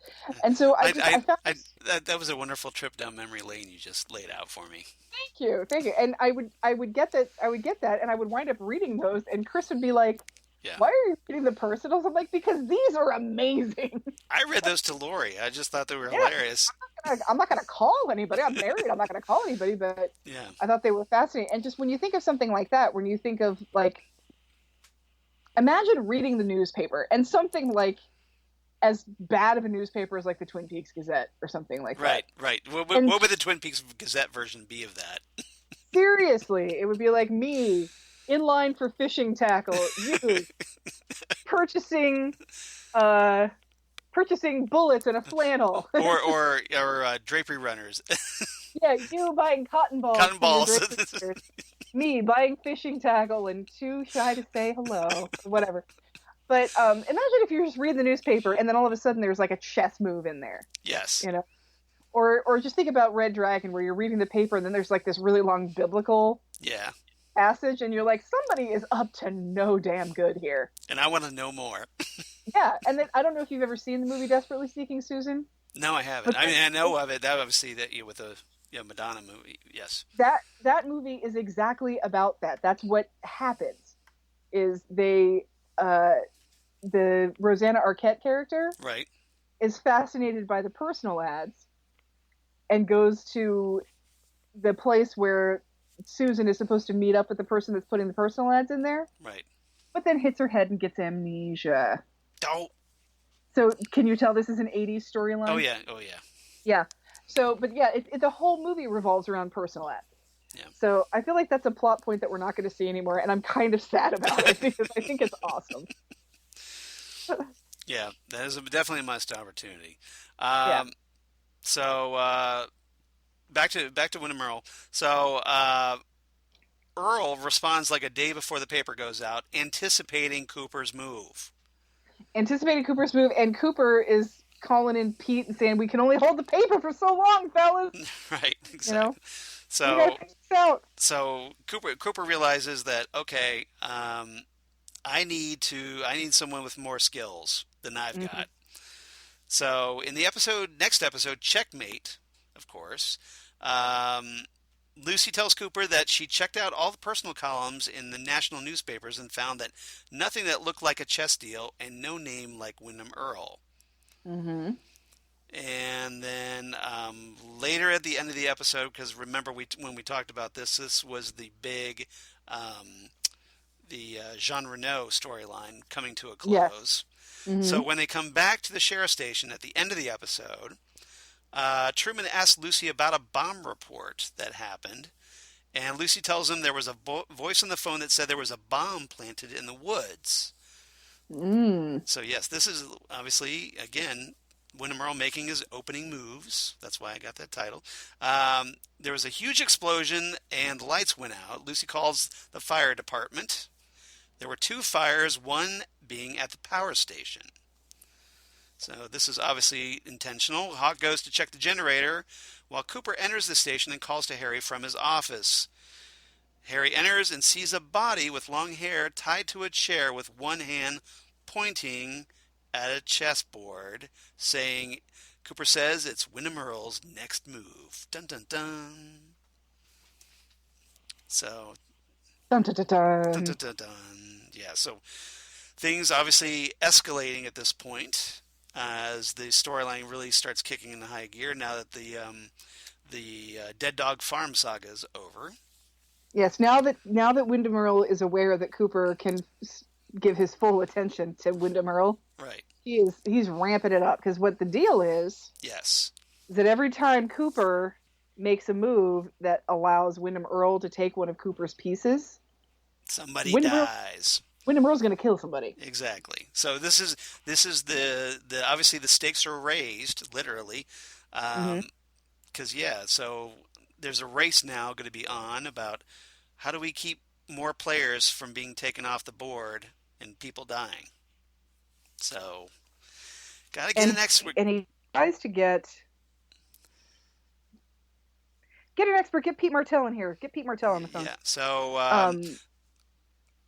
And so I found this. That was a wonderful trip down memory lane you just laid out for me. Thank you. And I would get that, and I would wind up reading those, and Chris would be like, Yeah. "Why are you reading the personals?" I'm like, "Because these are amazing." I read those to Lori. I just thought they were Yeah, hilarious. I'm not gonna call anybody. I'm married. I'm not gonna call anybody, but Yeah. I thought they were fascinating. And just when you think of something like that, when you think of like, imagine reading the newspaper and something like as bad of a newspaper as like the Twin Peaks Gazette or something like that. Right, right. And What would the Twin Peaks Gazette version be of that? seriously, it would be like me in line for fishing tackle, you purchasing uh purchasing bullets and a flannel. Or drapery runners, Yeah, you buying cotton balls cotton for your balls. drapery shirt. Me buying fishing tackle and too shy to say hello or whatever. But imagine if you just read the newspaper and then all of a sudden there's like a chess move in there, Yes. you know? Or just think about Red Dragon where you're reading the paper and then there's like this really long biblical Yeah. passage and you're like, somebody is up to no damn good here. And I want to know more. Yeah, and then I don't know if you've ever seen the movie Desperately Seeking Susan, No, I haven't. but I mean, I know of it. That obviously that you with the Madonna movie. Yes. that movie is exactly about that. That's what happens. Is they the Rosanna Arquette character Right. is fascinated by the personal ads and goes to the place where Susan is supposed to meet up with the person that's putting the personal ads in there, Right. but then hits her head and gets amnesia. Oh. So can you tell this is an 80s Oh storyline? yeah. Oh yeah. Yeah. So, but yeah, the whole movie revolves around personal ads. Yeah. So I feel like that's a plot point that we're not going to see anymore, and I'm kind of sad about it because I think it's awesome. Yeah. That is definitely a missed opportunity. Yeah. So back to Windom Earle. So Earl responds like a day before the paper goes out, anticipating Cooper's move. Anticipated Cooper's move, and Cooper is calling in Pete and saying, "We can only hold the paper for so long, fellas. Right, You know, exactly. we gotta So figure this out." so Cooper realizes that okay, I need someone with more skills than I've Hmm. got. So in the next episode, Checkmate, of course, um, Lucy tells Cooper that she checked out all the personal columns in the national newspapers and found that nothing that looked like a chess deal and no name like Windom Earle. Hmm. And then later at the end of the episode, because remember when we talked about this, this was the big the Jean Renault storyline coming to a Yes. close. Hmm. So when they come back to the sheriff's station at the end of the episode, Truman asks Lucy about a bomb report that happened, and Lucy tells him there was a voice on the phone that said there was a bomb planted in the woods. Mm. So yes, this is obviously again Windom Earle making his opening moves. That's why I got that title. There was a huge explosion and the lights went out. Lucy calls the fire department. There were two fires, one being at the power station. So this is obviously intentional. Hawk goes to check the generator while Cooper enters the station and calls to Harry from his office. Harry enters and sees a body with long hair tied to a chair with one hand pointing at a chessboard, saying, Cooper says it's Windom Earle's next move. Dun dun dun. So Dun, dun, dun, Dun, dun. dun, dun, dun. Yeah, so things obviously escalating at this point as the storyline really starts kicking into high gear now that the Dead Dog Farm saga is over. Yes, now that Windom Earle is aware that Cooper can give his full attention to Windom Earle, Right. he's ramping it up because what the deal Yes. is that every time Cooper makes a move that allows Windom Earle to take one of Cooper's pieces, Somebody Windom Earle, dies. Windom Earle's going to kill somebody. Exactly. So this is the obviously the stakes are raised literally, Hmm. because yeah. So there's a race now going to be on about how do we keep more players from being taken off the board and people dying. So gotta get And an expert. and he tries to get an expert. Get Pete Martell in here. Get Pete Martell on the phone. Yeah. So Um,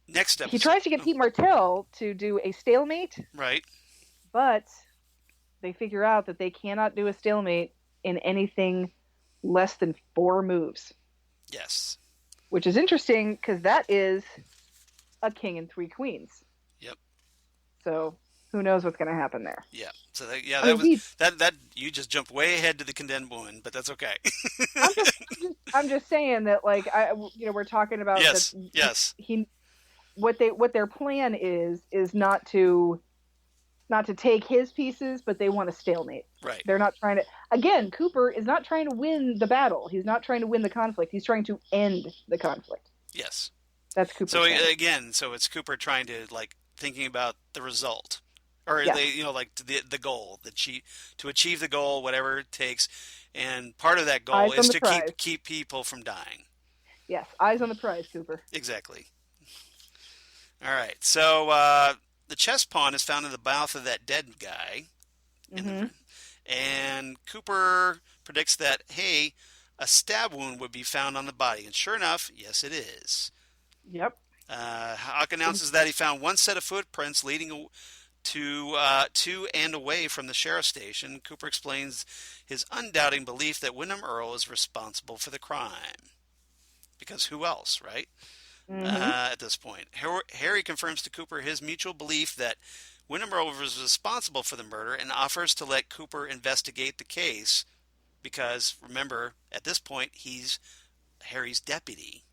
next he episode. tries to get Oh, Pete Martell to do a stalemate, right. but they figure out that they cannot do a stalemate in anything less than 4 moves, Yes. which is interesting because that is a king and 3 queens. Yep. So who knows what's going to happen there? Yeah. So that, yeah, I that mean, was that you just jumped way ahead to the condemned woman, but that's okay. I'm just saying that like we're talking about that Yes. Yes. he what their plan is not to take his pieces, but they want a stalemate. Right. They're not trying to. Again, Cooper is not trying to win the battle. He's not trying to win the conflict. He's trying to end the conflict. Yes. That's Cooper's So plan. again, so it's Cooper trying to like thinking about the result, or Yes. like the goal, to achieve the goal, whatever it takes, and part of that goal Eyes on is the to keep prize. keep people from dying. Yes. Eyes on the prize, Cooper. Exactly. All right. So the chess pawn is found in the mouth of that dead guy, in the Mm-hmm. and Cooper predicts that hey, a stab wound would be found on the body, and sure enough, yes, it is. Yep. Hawk announces that he found one set of footprints leading to and away from the sheriff's station. Cooper explains his undoubting belief that Windom Earle is responsible for the crime. Because who else, right? Mm-hmm. At this point, Harry confirms to Cooper his mutual belief that Windom Earle was responsible for the murder and offers to let Cooper investigate the case because, remember, at this point, he's Harry's deputy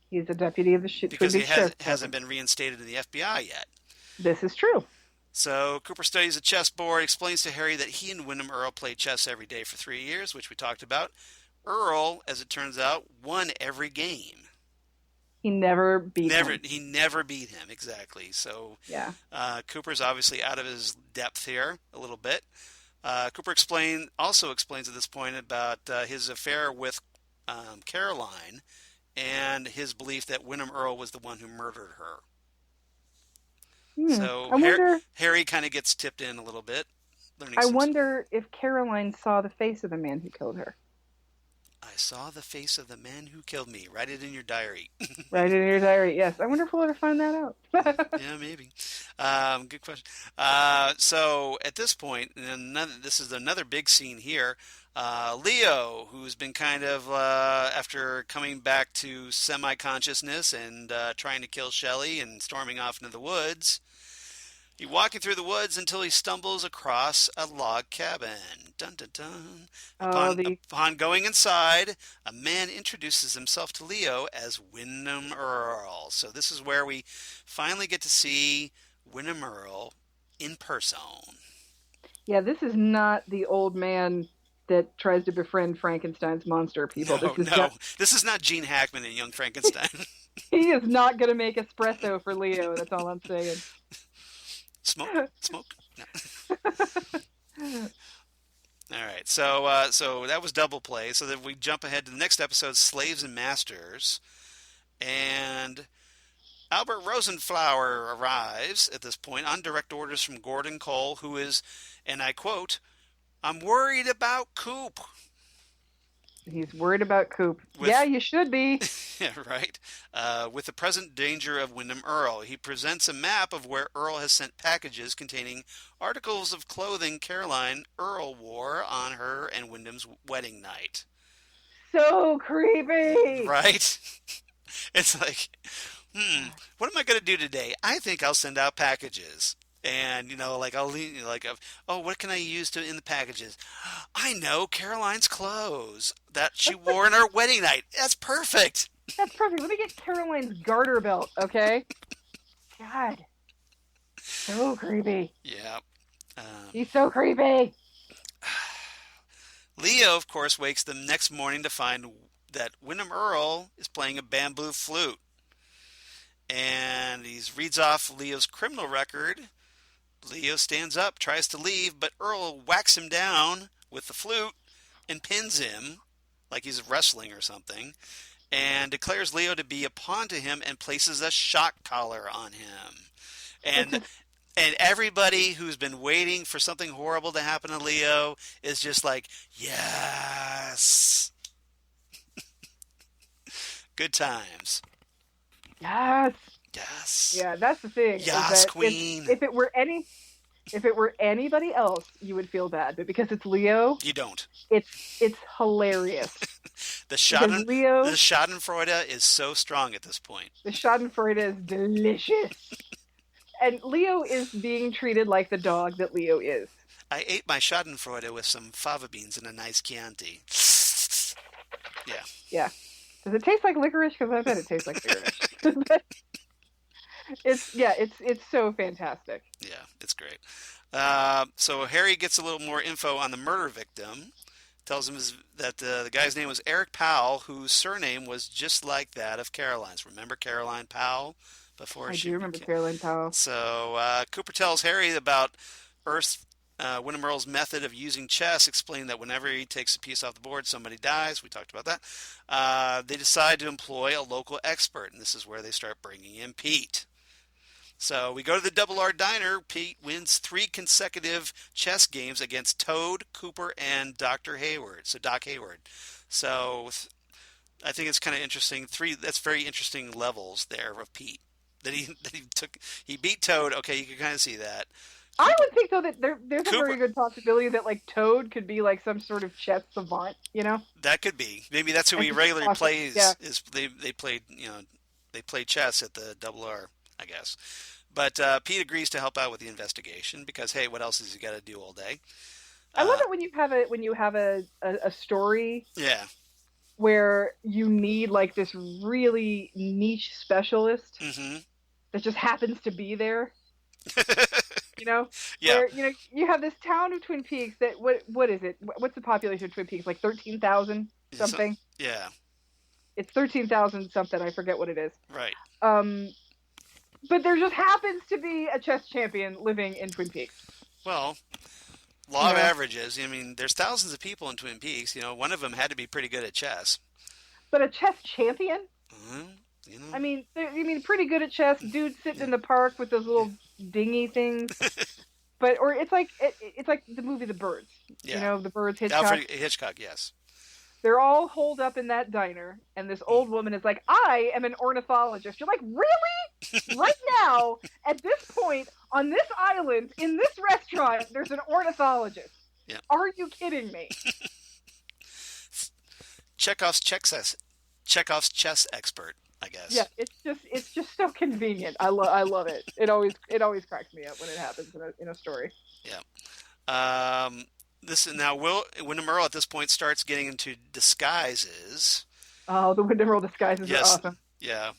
He's a deputy of the Twin because he Beach Sheriff's hasn't Department. been reinstated in the FBI yet. This is true. So Cooper studies the chessboard, explains to Harry that he and Windom Earle played chess every day for 3 years, which we talked about. Earle, as it turns out, won every game. He never beat him. He never beat him exactly. So Yeah. Cooper's obviously out of his depth here a little bit. Cooper also explains at this point about his affair with Caroline and his belief that Windom Earle was the one who murdered her. So I wonder. Harry kind of gets tipped in a little bit, learning I some. wonder if Caroline saw the face of the man who killed her. I saw the face of the man who killed me. Write it in your diary. Right in your diary. Yes. I wonder if we'll ever find that out. Yeah, maybe. Good question. So at this point, this is another big scene here. Leo, who's been kind of, after coming back to semi-consciousness and trying to kill Shelley and storming off into the woods, he's walking through the woods until he stumbles across a log cabin. Dun dun dun. Oh, the Upon going inside, a man introduces himself to Leo as Windom Earle. So this is where we finally get to see Windom Earle in person. yeah. This is not the old man that tries to befriend Frankenstein's monster people. No, no, this is not Gene Hackman and Young Frankenstein. He is not going to make espresso for Leo. That's all I'm saying. Smoke, smoke. No. All right, so that was double play. So then we jump ahead to the next episode, Slaves and Masters, and Albert Rosenflower arrives at this point on direct orders from Gordon Cole, who is, and I quote, "I'm worried about Coop." He's worried about Coop. With, Yeah, you should be. yeah, right. With the present danger of Windom Earle, he presents a map of where Earle has sent packages containing articles of clothing Caroline Earle wore on her and Wyndham's wedding night. So creepy. Right? It's like, what am I going to do today? I think I'll send out packages. And, like I'll leave, like, oh, what can I use in the packages? I know Caroline's clothes that she wore on our wedding night. That's perfect. That's perfect. Let me get Caroline's garter belt, okay? God, so creepy. Yeah. Um, He's so creepy. Leo, of course, wakes the next morning to find that Windom Earle is playing a bamboo flute. And he reads off Leo's criminal record. Leo stands up, tries to leave, but Earl whacks him down with the flute and pins him like he's wrestling or something, and declares Leo to be a pawn to him and places a shock collar on him. It's And just, and everybody who's been waiting for something horrible to happen to Leo is just like, yes, good times. yes. Yes. Yeah, that's the thing, is Yes, that queen. if it were anybody else, you would feel bad. But because it's Leo, You don't. it's hilarious. The Because Schaden, the Leo, Schadenfreude is so strong at this point. the Schadenfreude is delicious. And Leo is being treated like the dog that Leo is. I ate my Schadenfreude with some fava beans and a nice Chianti. Yeah, Yeah. Does it taste like licorice? Because I bet it tastes like licorice. It's so fantastic. yeah, it's great. So Harry gets a little more info on the murder victim. Tells him that the guy's name was Eric Powell, whose surname was just like that of Caroline's. Remember Caroline Powell before I she do remember became. Caroline Powell. So Cooper tells Harry about Earth Windom Earle's method of using chess, explaining that whenever he takes a piece off the board, somebody dies. We talked about that. They decide to employ a local expert, and this is where they start bringing in Pete. So we go to the Double R Diner. Pete wins 3 consecutive chess games against Toad, Cooper, and Dr. Hayward. So Doc Hayward. So I think it's kind of interesting. That's very interesting levels there of Pete. He beat Toad. Okay, you can kind of see that. I Cooper would think though that there's a Cooper very good possibility that like Toad could be like some sort of chess savant, that could be. Maybe that's who and he just regularly awesome. Yeah, plays. Is they played they play chess at the Double R, I guess. But Pete agrees to help out with the investigation because hey, what else has he got to do all day? I love Uh, it when you have a story yeah. where you need like this really niche specialist Hmm. that just happens to be there. Yeah. Where you have this town of Twin Peaks that what is it? What's the population of Twin Peaks? Like 13,000 So, something. yeah. It's 13,000 something. I forget what it is. Right. Um, but there just happens to be a chess champion living in Twin Peaks. Well, You law of know, averages. I mean, there's thousands of people in Twin Peaks. One of them had to be pretty good at chess. but a chess champion? Uh, you know. I mean, you mean pretty good at chess? Dude sitting in the park with those little dingy things. But or it's like the movie The Birds. Yeah. The Birds, Hitchcock. Alfred Hitchcock. Yes. They're all holed up in that diner, and this old woman is like, "I am an ornithologist." You're like, "Really? Right now, at this point, on this island, in this restaurant, there's an ornithologist? Yeah. Are you kidding me?" Chekhov's Chekhov's chess expert, I Yeah, guess. it's just so convenient. I love it. It always cracks me up when it happens in a story. Yeah. This now Windom Earle at this point starts getting into disguises. Oh, the Windom Earle disguises are Yes. awesome. Yeah.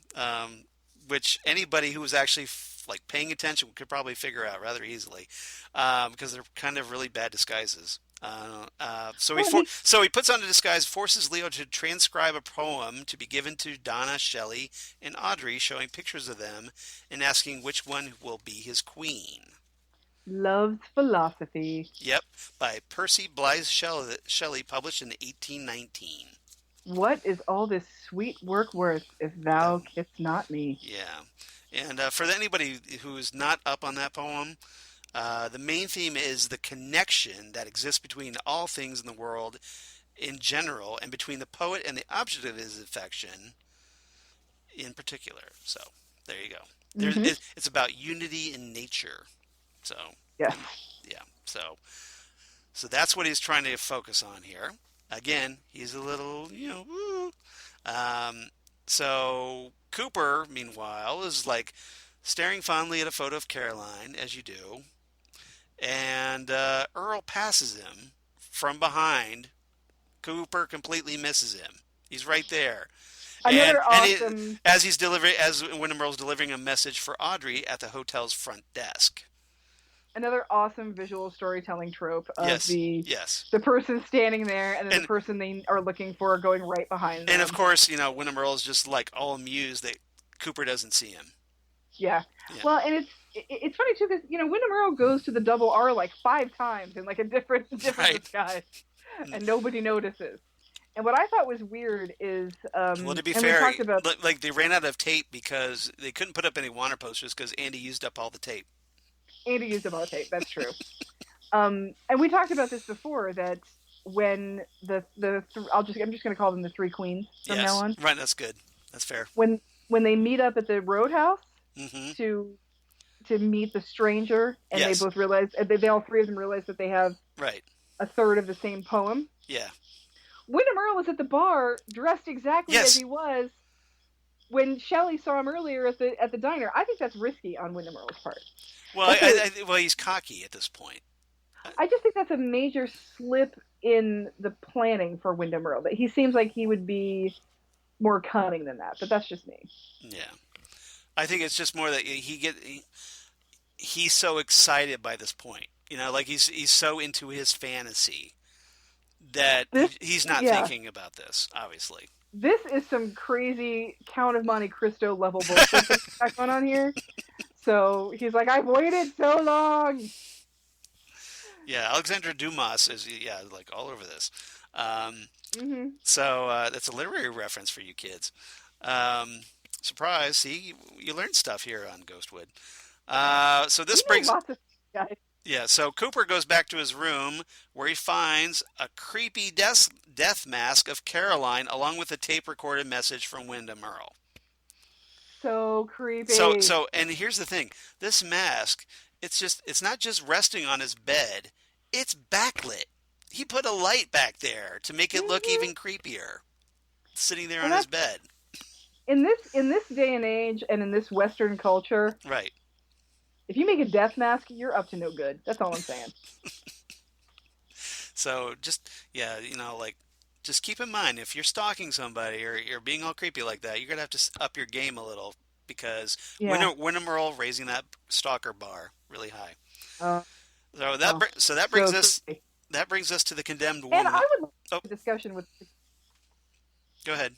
Which anybody who was actually like paying attention could probably figure out rather easily, because they're kind of really bad disguises. Well, he So he puts on a disguise, forces Leo to transcribe a poem to be given to Donna, Shelley, and Audrey, showing pictures of them and asking which one will be his queen. loves philosophy. Yep, by Percy Blythe Shelley, published in 1819. What is all this sweet work worth if thou Um, kiss not me? yeah, and for anybody who is not up on that poem, the main theme is the connection that exists between all things in the world in general and between the poet and the object of his affection in particular. So there you go. Mm-hmm. It's about unity in nature. So Yes. yeah, so that's what he's trying to focus on here. Again, he's a little, woo. Um, So Cooper, meanwhile, is like staring fondly at a photo of Caroline, as you do, and Earl passes him from behind. Cooper completely misses him. He's right there, and Another awesome, as he's delivering, as Windom Earle's delivering a message for Audrey at the hotel's front desk. another awesome visual storytelling trope of Yes, the yes, the person standing there and then the and person they are looking for going right behind and of them. course, Windom Earle is just like all amused that Cooper doesn't see him. Yeah. Yeah, Well, and it's funny too because Windom Earle goes to the double R like 5 times in like a different right. disguise, and nobody notices. And what I thought was weird is, Well, to be and we fair, talked about like they ran out of tape because they couldn't put up any Warner posters because Andy used up all the tape. Andy used a tape. That's true. And we talked about this before that when I'm just going to call them the three queens from now Yes, on. right. That's good. That's fair. When they meet up at the roadhouse Hmm. to meet the stranger, and they Yes, both realize they all three of them realize that they have right. a third of the same poem. Yeah. Windom Earle is at the bar dressed exactly as Yes. he was when Shelley saw him earlier at the diner. I think that's risky on Windom Earle's part. Well, That's well, he's cocky at this point. I just think that's a major slip in the planning for Windom Earle. That he seems like he would be more cunning than that, but that's just me. Yeah. I think it's just more that he's so excited by this point. Like he's so into his fantasy that This, he's not yeah, thinking about this, obviously. this is some crazy Count of Monte Cristo level bullshit that's going on here. So he's like, I've waited so long. Yeah, Alexandre Dumas is like all over this. Hmm. So that's a literary reference for you kids. Um, Surprise! See, you learned stuff here on Ghostwood. So We this know brings lots of guys. Yeah, so Cooper goes back to his room where he finds a creepy death mask of Caroline along with a tape recorded message from Windom Earle. So So creepy. so and here's the thing. This mask, it's not just resting on his bed, it's backlit. He put a light back there to make it look Hmm. even creepier, sitting there And on his that's bed. in this day and age and in this Western culture. Right. If you make a death mask, you're up to no good. That's all I'm saying. So just yeah, like just keep in mind if you're stalking somebody or you're being all creepy like that, you're gonna have to up your game a little because Yeah. Windom Earle raising that stalker bar really high. Uh, So oh, that so brings us creepy. to the condemned And woman. I would like Oh, a discussion with. go ahead.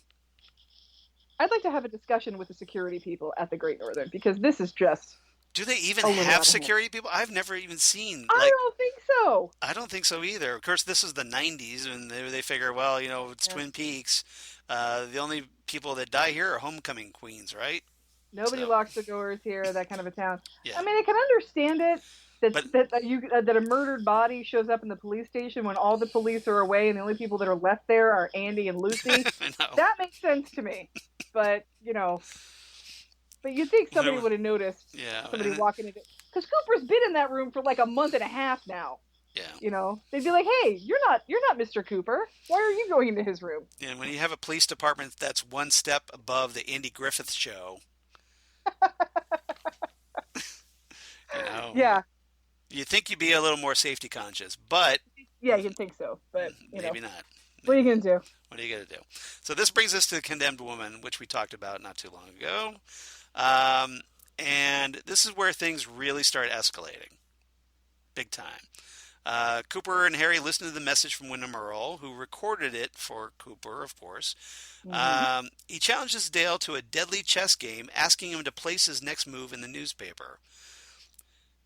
I'd like to have a discussion with the security people at the Great Northern because this is just Do they even a little have out of hand. security people? I've never even seen I like don't think so. I don't think so either. Of course, this is the '90s, and they figure, well, it's Yeah. Twin Peaks. The only people that die here are homecoming queens, right? Nobody So locks the doors here. That kind of a town. yeah, I mean, I can understand it but that a murdered body shows up in the police station when all the police are away and the only people that are left there are Andy and Lucy. I know. That makes sense to me. But but you'd think somebody There- would have noticed Yeah, somebody walking into because Cooper's been in that room for like a month and a half now. yeah. They'd be like, "Hey, you're not Mr. Cooper. Why are you going into his room?" And when you have a police department that's one step above the Andy Griffith show, you know, Yeah, you think you'd be a little more safety conscious, but yeah, you'd think so. But maybe not. what are you gonna do? What are you going to do? So this brings us to the condemned woman, which we talked about not too long ago. Um, and this is where things really start escalating, big time. Cooper and Harry listen to the message from Windom Earle, who recorded it for Cooper, of course. Hmm. He challenges Dale to a deadly chess game, asking him to place his next move in the newspaper.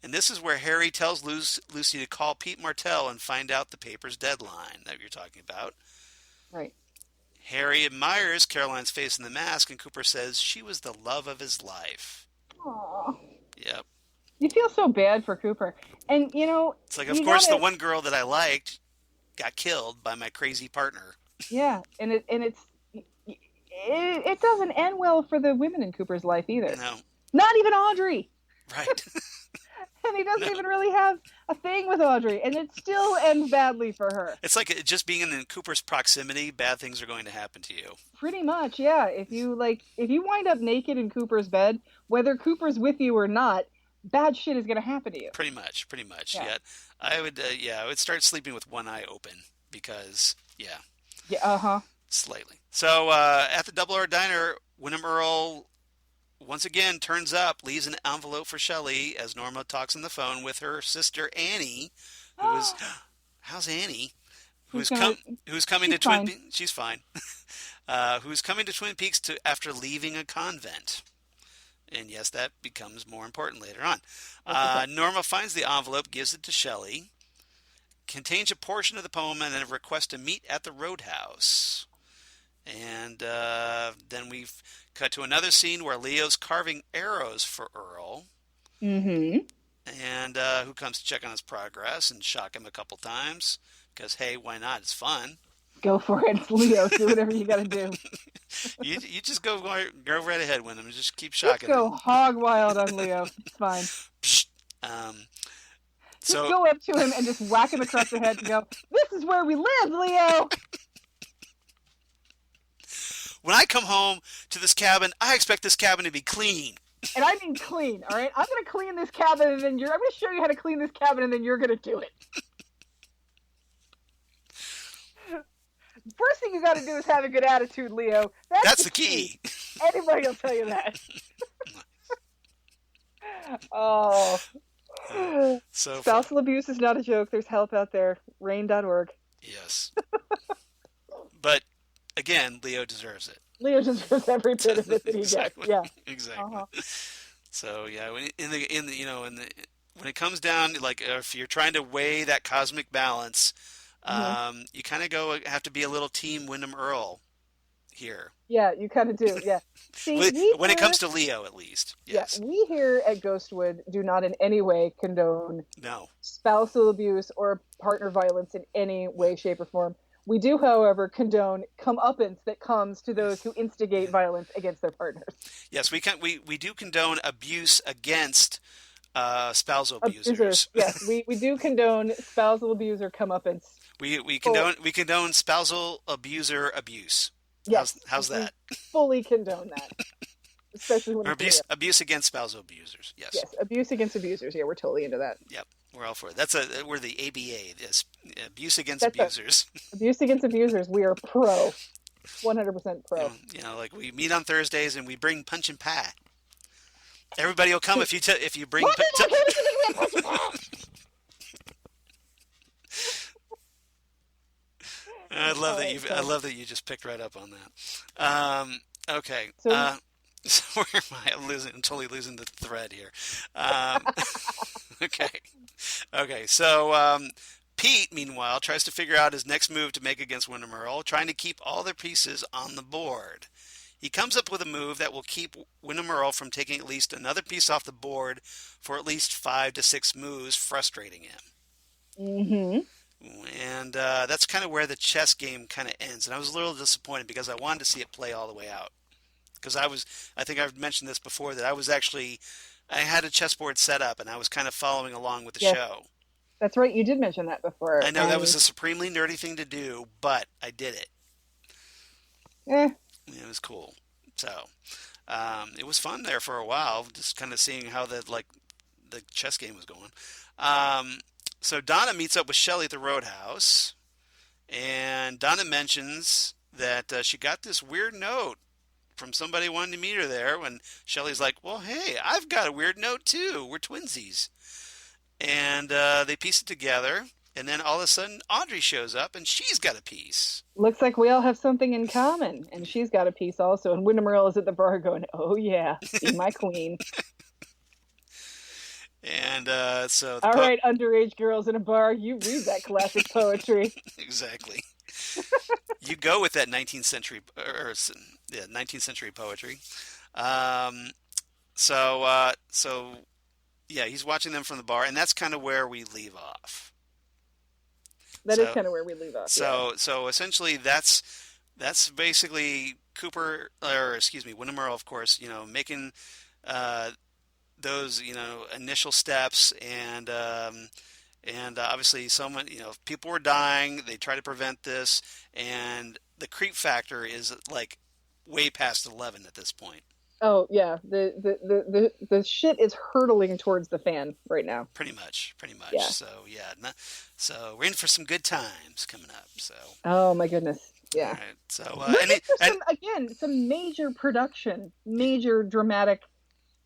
And this is where Harry tells Lucy to call Pete Martell and find out the paper's deadline that you're talking about. Right. Harry admires Caroline's face in the mask, and Cooper says she was the love of his life. Aw. Yep. You feel so bad for Cooper, and It's like, of you course, the gotta, one girl that I liked got killed by my crazy partner. yeah, it doesn't end well for the women in Cooper's life either. No. Not even Audrey. Right. And he doesn't No. even really have a thing with Audrey, and it still ends badly for her. It's like just being in Cooper's proximity, bad things are going to happen to you. Pretty much, yeah. If you wind up naked in Cooper's bed, whether Cooper's with you or not, bad shit is gonna happen to you. Pretty much, pretty much. Yeah. Yeah, I would start sleeping with one eye open because, yeah, Yeah. Uh huh. slightly. So at the Double R Diner, Windom Earle once again turns up, leaves an envelope for Shelley as Norma talks on the phone with her sister Annie, who is, how's Annie? She's Who's gonna. come? Who's coming She's to Twin fine. Peaks? She's fine. Who's coming to Twin Peaks after leaving a convent? And yes, that becomes more important later on. Okay. Norma finds the envelope, gives it to Shelley. Contains a portion of the poem and a request to meet at the Roadhouse. And then we've cut to another scene where Leo's carving arrows for Earl. Mm-hmm. And who comes to check on his progress and shock him a couple times. Because, hey, why not? It's fun. Go for it. It's Leo. Do whatever you gotta do. You just go right ahead with him and just keep Just shocking go him. hog wild on Leo. It's fine. Psst. Um, Just so go up to him and just whack him across the head and go, "This is where we live, Leo." when I come home to this cabin, I expect this cabin to be clean. And I mean clean. All right. I'm gonna clean this cabin, and then I'm gonna show you how to clean this cabin, and then you're gonna do it. First thing you got to do is have a good attitude, Leo. That's the key. Anybody will tell you that. Oh. So Spousal abuse is not a joke. There's help out there. Rain.org. yes. But again, Leo deserves it. Leo deserves every bit of it that he Exactly. gets. Yeah. Exactly. Uh-huh. So yeah, when it comes down, like if you're trying to weigh that cosmic balance, Mm-hmm. you kind of have to be a little team Windom Earle here. Yeah, you kind of do. Yeah. See, we When it here, comes to Leo, at least. yeah, Yes. we here at Ghostwood do not in any way condone No. spousal abuse or partner violence in any way, shape, or form. We do, however, condone comeuppance that comes to those who instigate violence against their partners. Yes, we do condone abuse against spousal Abusers. abusers. Yes, we do condone spousal abuse or comeuppance. We condone spousal abuser abuse. Yes. How's that? We fully condone that. Especially when Or it's Leo. abuse against spousal abusers. Yes. Yes, abuse against abusers. Yeah, we're totally into that. Yep. We're all for it. We're the ABA. This abuse against That's abusers. Abuse against abusers. We are pro. 100% pro. Like we meet on Thursdays and we bring punch and pie. Everybody will come if you bring. I love that you just picked right up on that. Okay. So, So where am I? I'm totally losing the thread here. Okay. Okay. So Pete, meanwhile, tries to figure out his next move to make against Windom Earle, trying to keep all their pieces on the board. He comes up with a move that will keep Windom Earle from taking at least another piece off the board for at least 5 to 6 moves, frustrating him. mm-hmm. And that's kind of where the chess game kind of ends. And I was a little disappointed because I wanted to see it play all the way out. Because I think I've mentioned this before, that I had a chessboard set up and I was kind of following along with the Yes, show. that's right. You did mention that before. I know that was a supremely nerdy thing to do, but I did it. Eh. It was cool. So it was fun there for a while, just kind of seeing how the chess game was going. So Donna meets up with Shelley at the Roadhouse, and Donna mentions that she got this weird note from somebody wanting to meet her there. When Shelley's like, "Well, hey, I've got a weird note too. We're twinsies," and they piece it together. And then all of a sudden, Audrey shows up, and she's got a piece. Looks like we all have something in common. And she's got a piece also. And Windom Earle is at the bar going, "Oh, yeah, be my queen." And so All right, underage girls in a bar, you read that classic poetry. Exactly. You go with that 19th century 19th century poetry. So yeah, he's watching them from the bar, and that's kind of where we leave off. That is kind of where we leave off. So essentially, that's basically Windom Earle, of course, making those initial steps, and obviously someone people were dying. They try to prevent this, and the creep factor is like way past 11 at this point. Oh yeah, the shit is hurtling towards the fan right now. Pretty much. Yeah. So yeah, so we're in for some good times coming up. So Oh my goodness. all Yeah. right. So Looking for some major production, major dramatic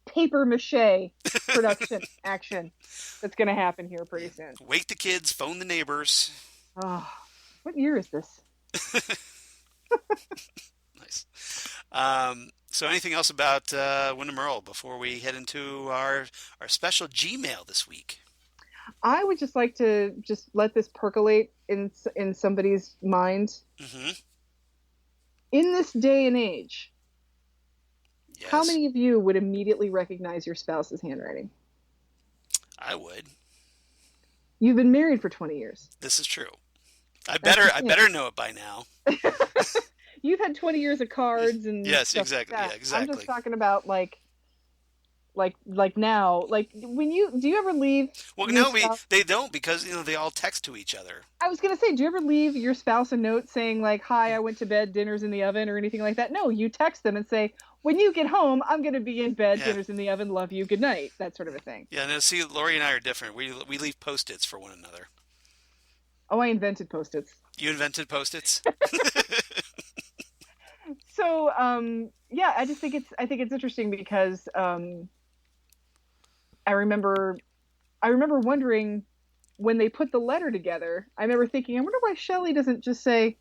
paper mache production action that's going to happen here pretty soon. wake the kids, phone the neighbors. Oh, what year is this? Nice. So anything else about Windom Earle before we head into our special Gmail this week? I would just like to just let this percolate in somebody's mind. Mm-hmm. In this day and age, Yes. how many of you would immediately recognize your spouse's handwriting? I would. You've been married for 20 years. This is true. I better know it by now. You've had 20 years of cards and yes, stuff exactly. like that. Yeah, exactly. I'm just talking about like now, like do you ever leave? Well, no, they don't because they all text to each other. I was gonna say, do you ever leave your spouse a note saying like, "Hi, I went to bed, dinner's in the oven," or anything like that? No, you text them and say, "When you get home, I'm gonna be in bed, dinner's in the oven, love you, good night," that sort of a thing. Yeah, no, see, Lori and I are different. We leave Post-its for one another. Oh, I invented Post-its. You invented Post-its? So, yeah, I think it's interesting because I remember wondering when they put the letter together. I remember thinking, I wonder why Shelley doesn't just say,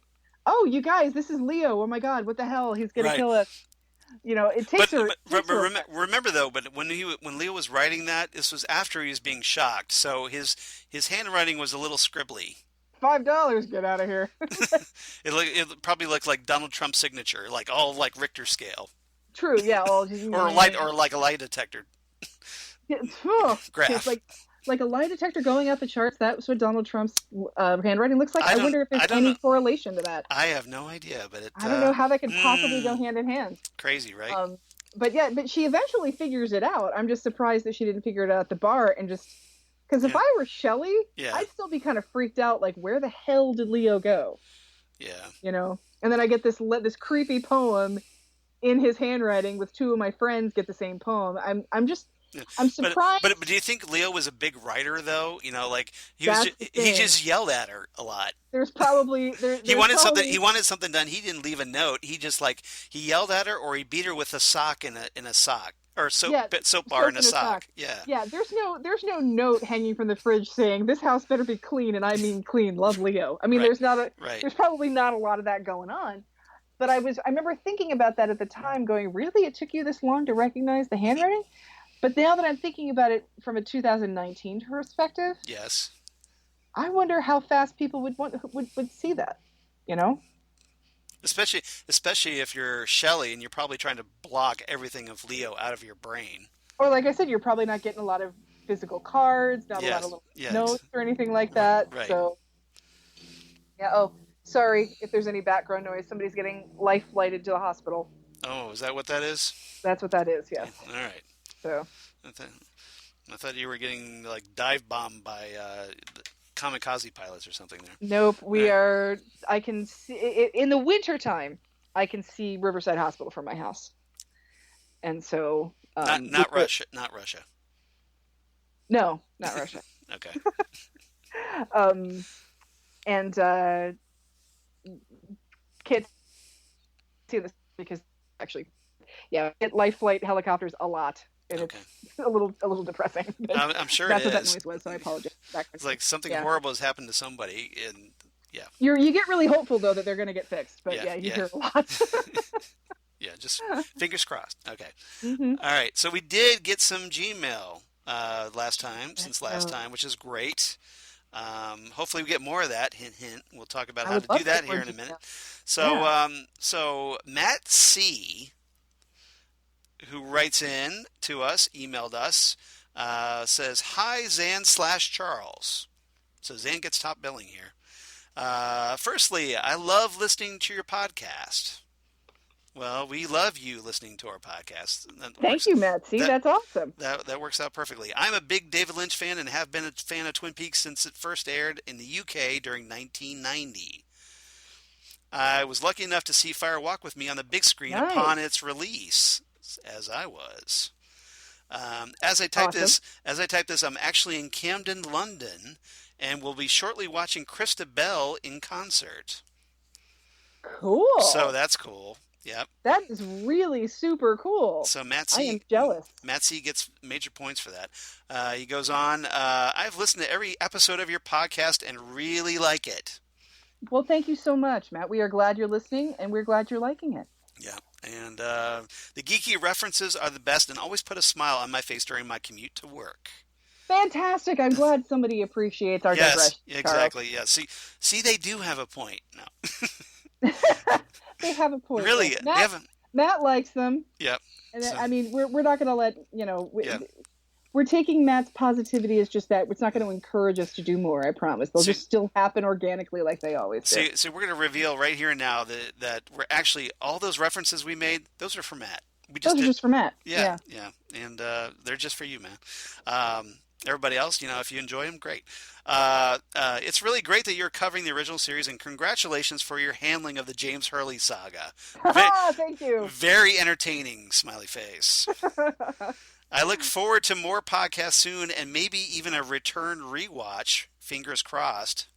"Oh, you guys, this is Leo. Oh my God, what the hell? He's gonna kill us." It takes her. Remember though, but when Leo was writing that, this was after he was being shocked, so his handwriting was a little scribbly. $5, get out of here. It probably looked like Donald Trump's signature, like all like Richter scale. True, yeah, all just, or like a lie detector. Yeah, graph. It's like a lie detector going up the charts. That's what Donald Trump's handwriting looks like. I wonder if there's any correlation to that. I have no idea, but I don't know how that could possibly go hand in hand. Crazy, right? But she eventually figures it out. I'm just surprised that she didn't figure it out at the bar and just because if I were Shelley, I'd still be kind of freaked out. Like, where the hell did Leo go? Yeah. And then I get this creepy poem in his handwriting with two of my friends get the same poem. I'm surprised. But do you think Leo was a big writer though? Like he just yelled at her a lot. There's probably he wanted something done. He didn't leave a note. He just he yelled at her or he beat her with a sock in a sock or soap bar in a sock. Yeah. Yeah. There's no note hanging from the fridge saying this house better be clean, and I mean clean. Love, Leo. I mean, there's probably not a lot of that going on. But I remember thinking about that at the time, going, really, it took you this long to recognize the handwriting? But now that I'm thinking about it from a 2019 perspective, yes, I wonder how fast people would see that, Especially if you're Shelley and you're probably trying to block everything of Leo out of your brain. Or like I said, you're probably not getting a lot of physical cards, not a lot of notes or anything like that. Right. So, yeah. Oh, sorry if there's any background noise. Somebody's getting life flighted to the hospital. Oh, is that what that is? That's what that is. Yes. All right. So. I thought you were getting dive bombed by kamikaze pilots or something there. Nope, we are. I can see in the winter time. I can see Riverside Hospital from my house, and so not Russia. Not Russia. No, not Russia. Okay. And can't see this because actually, get life flight helicopters a lot. And it's a little depressing. I'm sure that's it is. What that noise was, so I apologize. It's like something horrible has happened to somebody, and you get really hopeful though that they're going to get fixed, but you hear a lot. Yeah, just fingers crossed. Okay. Mm-hmm. All right. So we did get some Gmail last time, which is great. Hopefully we get more of that. Hint, hint. We'll talk about how to do that here in a minute. So, so Matt C., who writes in to us, emailed us, says, "Hi, Xan/Charles." So Xan gets top billing here. Firstly, I love listening to your podcast. Well, we love you listening to our podcast. That Thank works. you, Matt. See, That that's awesome. that works out perfectly. I'm a big David Lynch fan and have been a fan of Twin Peaks since it first aired in the UK during 1990. I was lucky enough to see Fire Walk with Me on the big screen upon Nice. its release, as I was. Awesome. As I type this, I'm actually in Camden, London, and will be shortly watching Krista Bell in concert. So Cool. that's cool. Yep. That is really super cool. So I am jealous. Matt C gets major points for that. He goes on. I've listened to every episode of your podcast and really like it. Well, thank you so much, Matt. We are glad you're listening, and we're glad you're liking it. Yeah, and the geeky references are the best and always put a smile on my face during my commute to work. Fantastic. I'm glad somebody appreciates our Yes, digression, Charles. exactly. Yeah, see, they do have a point. No, They have a point. really, Yes. they Matt have. Matt likes them, Yep. and So, I mean, we're not going to let yeah. we're taking Matt's positivity as just that. It's not going to encourage us to do more. I promise. They'll So, just still happen organically like they always do. so we're going to reveal right here and now that we're actually all those references we made. Those are for Matt. We just Those are did. just for Matt. Yeah, Yeah. yeah, and they're just for you, man. Everybody else, if you enjoy them, great. It's really great that you're covering the original series, and congratulations for your handling of the James Hurley saga. Thank you. Very entertaining, smiley face. I look forward to more podcasts soon, and maybe even a return rewatch. Fingers crossed.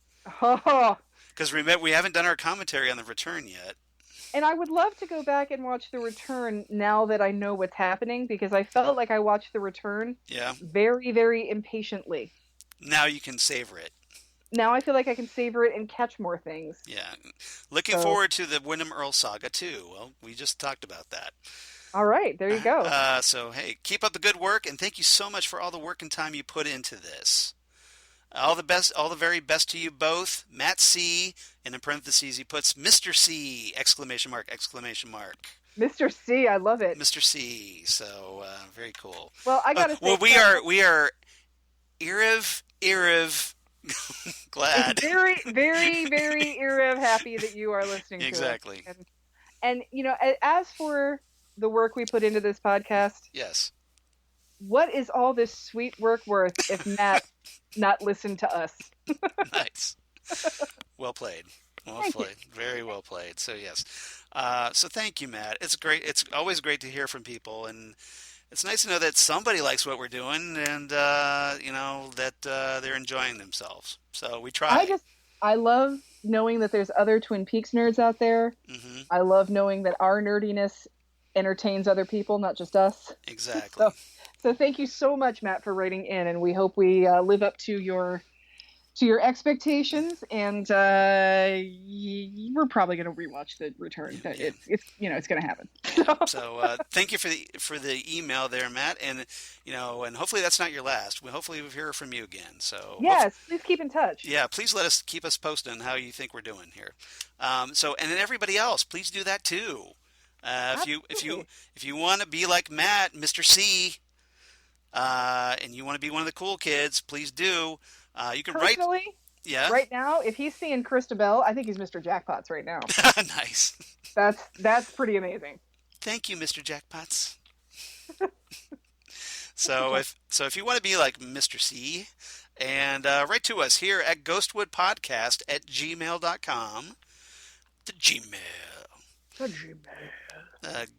Oh, Because remember, we haven't done our commentary on the return yet. and I would love to go back and watch The Return now that I know what's happening because I felt like I watched The Return Yeah. very, very impatiently. Now you can savor it. Now I feel like I can savor it and catch more things. Yeah. Looking So, forward to the Windom Earle saga, too. Well, we just talked about that. all right, there you go. So, hey, keep up the good work, and thank you so much for all the work and time you put into this. All the best, all the very best to you both. Matt C, and in parentheses he puts Mr. C, exclamation mark, exclamation mark. Mr. C, I love it. Mr. C. So, very cool. Well, I gotta Well, say, we are Iriv, glad. very, very, very happy that you are listening to Exactly. it. And as for the work we put into this podcast, Yes. what is all this sweet work worth if Matt not listened to us? Nice. Well played. Well Thank you. played. Very well played. So yes. So thank you, Matt. It's great. It's always great to hear from people, and it's nice to know that somebody likes what we're doing, and that they're enjoying themselves. So we try. I love knowing that there's other Twin Peaks nerds out there. Hmm. I love knowing that our nerdiness entertains other people, not just us. Exactly. So thank you so much, Matt, for writing in, and we hope we live up to your expectations. And we're probably going to rewatch The Return. Yeah. It's going to happen. So thank you for the email there, Matt, and and hopefully that's not your last. Hopefully we'll hear from you again. So Yes, please keep in touch. yeah, please keep us posted on how you think we're doing here. And then everybody else, please do that too. Absolutely. If you want to be like Matt, Mr. C, and you want to be one of the cool kids, please do. You can write. Personally, Yeah. right now, if he's seeing Krista Bell, I think he's Mr. Jackpots right now. Nice. That's pretty amazing. Thank you, Mr. Jackpots. So if you want to be like Mr. C, and write to us here at ghostwoodpodcast@gmail.com. The Gmail.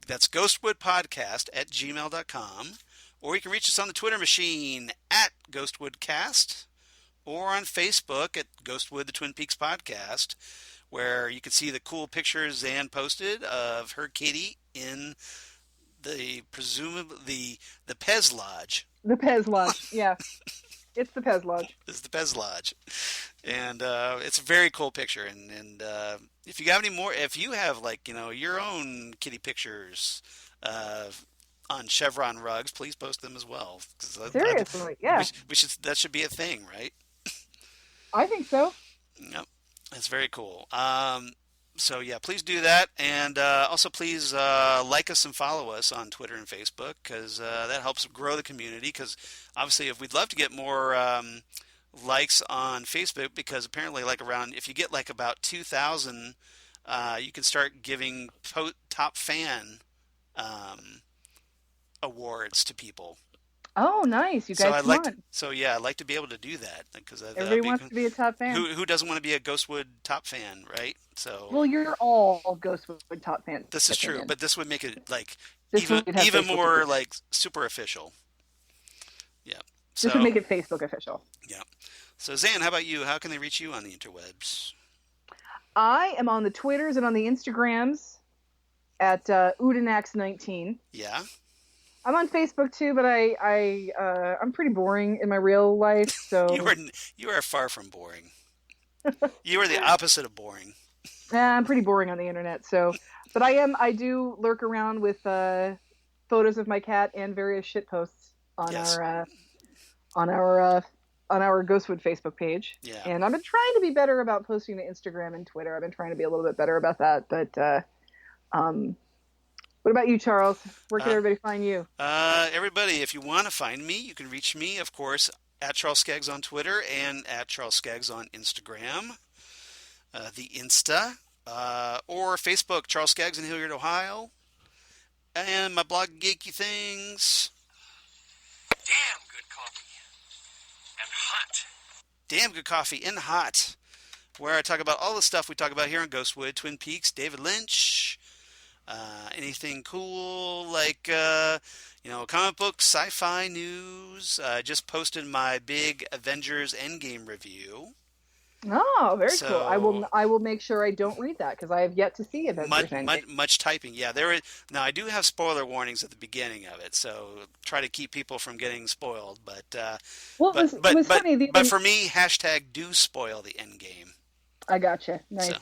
That's ghostwoodpodcast@gmail.com. Or you can reach us on the Twitter machine at ghostwoodcast, or on Facebook at Ghostwood the Twin Peaks Podcast, where you can see the cool pictures Xan posted of her kitty in presumably the Pez Lodge. The Pez Lodge, yeah. It's the Pez Lodge. This is the Pez Lodge. And it's a very cool picture. And if you have any more, if you have your own kitty pictures on Chevron rugs, please post them as well. Seriously, yeah. That should be a thing, right? I think so. Yep. That's very cool. So yeah, please do that, and also please like us and follow us on Twitter and Facebook, because that helps grow the community. Because obviously, if we'd love to get more likes on Facebook, because apparently, if you get about 2,000 you can start giving top fan um, awards to people. Oh, nice. You So guys, I'd come like to, on. so yeah, I'd like to be able to do that because Everybody wants to be a top fan. who doesn't want to be a Ghostwood top fan, right? So Well, you're all Ghostwood top fans, in this my is true, opinion. but this would make it like This would have even Facebook more official. like super official. Yeah. This would So make it Facebook official. yeah. So Zan, how about you? How can they reach you on the interwebs? I am on the Twitters and on the Instagrams at Udinax19. Yeah. I'm on Facebook too, but I'm pretty boring in my real life, You so are you are far from boring. You are the opposite of boring. I'm pretty boring on the internet. So, but I do lurk around with photos of my cat and various shit posts Yes. on our on our Ghostwood Facebook page. Yeah. And I've been trying to be better about posting to Instagram and Twitter. I've been trying to be a little bit better about that. But um, what about you, Charles? Where can Uh, everybody find you? Everybody, if you want to find me, you can reach me, of course, at Charles Skaggs on Twitter and at Charles Skaggs on Instagram, the Insta, or Facebook, Charles Skaggs in Hilliard, Ohio, and my blog, Geeky Things. Damn good coffee. And hot. Damn good coffee and hot, where I talk about all the stuff we talk about here on Ghostwood, Twin Peaks, David Lynch, anything cool like comic books, sci-fi news. I just posted my big Avengers Endgame review. Oh, very cool. So I will make sure I don't read that because I have yet to see much, Avengers Endgame. much typing. Yeah, there is now. I do have spoiler warnings at the beginning of it, so try to keep people from getting spoiled. But Well, it was funny. but for me, hashtag do spoil the end game. I gotcha. So Nice.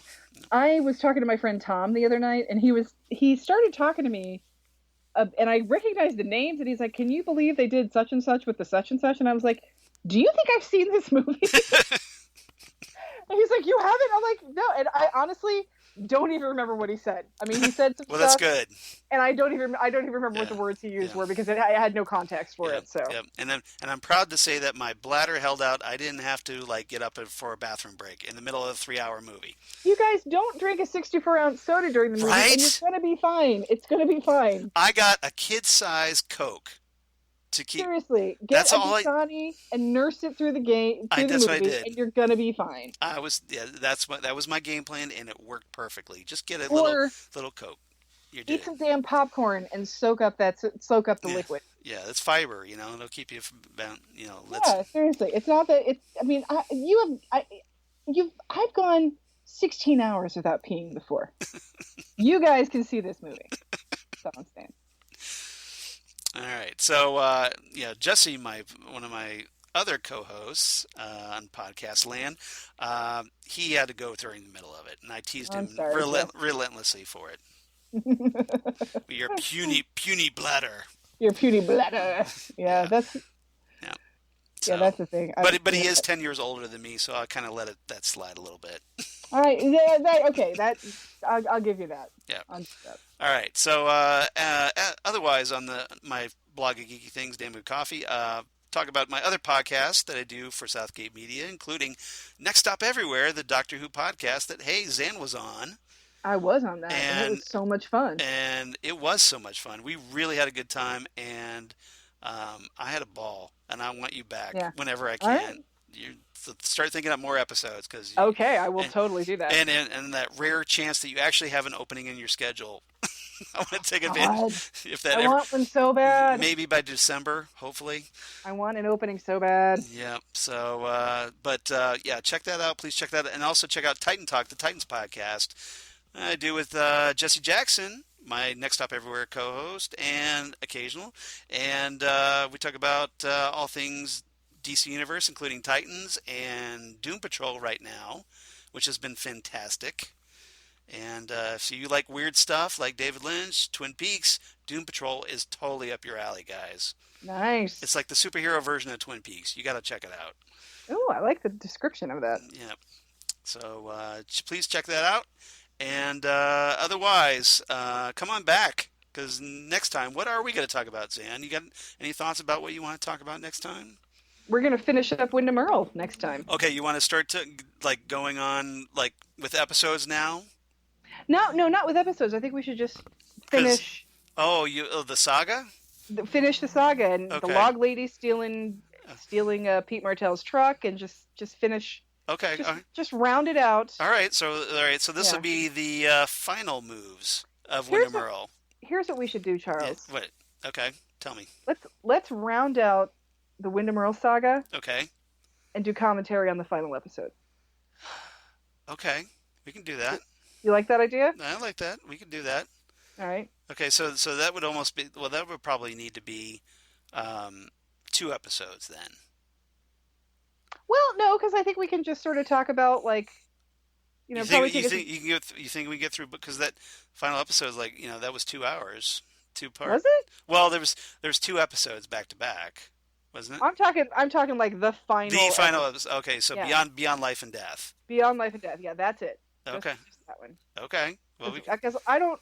I was talking to my friend Tom the other night, and he started talking to me, and I recognized the names, and he's like, "Can you believe they did such and such with the such and such?" And I was like, "Do you think I've seen this movie?" And he's like, "You haven't?" I'm like, "No." And I honestly don't even remember what he said. I mean, he said some well, that's stuff, good. and I don't even remember what Yeah, the words he used yeah. were because I had no context for Yep, it. So yep. And I'm proud to say that my bladder held out. I didn't have to like get up for a bathroom break in the middle of a 3-hour movie. you guys don't drink a 64-ounce soda during the movie, and you're Right? gonna be fine. It's gonna be fine. I got a kid-size Coke to keep. Seriously, get That's a all I. Dasani and nurse it through the That's what I movie, did. and you're gonna be fine. That was my game plan, and it worked perfectly. Just get a Or little Coke. You're eat good. some damn popcorn and soak up the Yeah, liquid. yeah. That's fiber. It'll keep you from Let's. Yeah, seriously, it's not that it's. I mean, I've gone 16 hours without peeing before. You guys can see this movie. So I'm saying. All right. So Jesse, one of my other co-hosts on podcast land, he had to go during the middle of it, and I teased I'm him sorry, Jeff. relentlessly for it. Your puny bladder. Your puny bladder. Yeah, Yeah. that's Yeah. yeah, So, that's the thing. but he is 10 years older than me, so I kind of let that slide a little bit. All right. Yeah, okay. I'll give you that. Yeah. I'll do that. All right. So otherwise, on my blog of Geeky Things, Damn Good Coffee, talk about my other podcasts that I do for Southgate Media, including Next Stop Everywhere, the Doctor Who podcast that Zan was on, I was on that, and it was so much fun. and it was so much fun. We really had a good time, and I had a ball, and I want you back Yeah. whenever I All can. right. You start thinking up more episodes because Okay, I will and, totally do that. and that rare chance that you actually have an opening in your schedule. I want to take God, advantage if that I ever, want one so bad. maybe by December, hopefully. I want an opening so bad. Yeah. So, yeah, check that out. Please check that out. And also check out Titan Talk, the Titans podcast I do with Jesse Jackson, my Next Stop Everywhere co-host and occasional. And we talk about all things DC Universe, including Titans and Doom Patrol right now, which has been fantastic. And if you like weird stuff like David Lynch, Twin Peaks, Doom Patrol is totally up your alley, guys. Nice. It's like the superhero version of Twin Peaks. You got to check it out. Oh, I like the description of that. Yeah. So please check that out. And otherwise, come on back. Because next time, what are we going to talk about, Zan? You got any thoughts about what you want to talk about next time? We're gonna finish up Windom Earle next time. Okay, you want to start going on with episodes now? No, no, not with episodes. I think we should just Because finish the saga. finish the saga and the Okay. log lady stealing Pete Martell's truck, and just finish Okay. just round it out. All right. So this will Yeah. be the final moves of Here's Windom what Earle. here's what we should do, Yeah. Charles. What? Okay. Tell me. Let's round out the Windom Earle saga Okay. and do commentary on the final episode. Okay. We can do that. You like that idea? I like that. We can do that. All right. Okay. So that would almost be. Well, that would probably need to be um, 2 episodes then. Well, no, because I think we can just sort of talk about like You probably think take you think we get through because that final episode is like that was 2 hours, two part. was it? Well, there was 2 episodes back to back, wasn't it? I'm talking like the The final episode. episode. Okay, so Yeah. beyond life and death. Beyond Life and Death. Yeah, that's it. Okay, Just that one. okay. Well, we Because I don't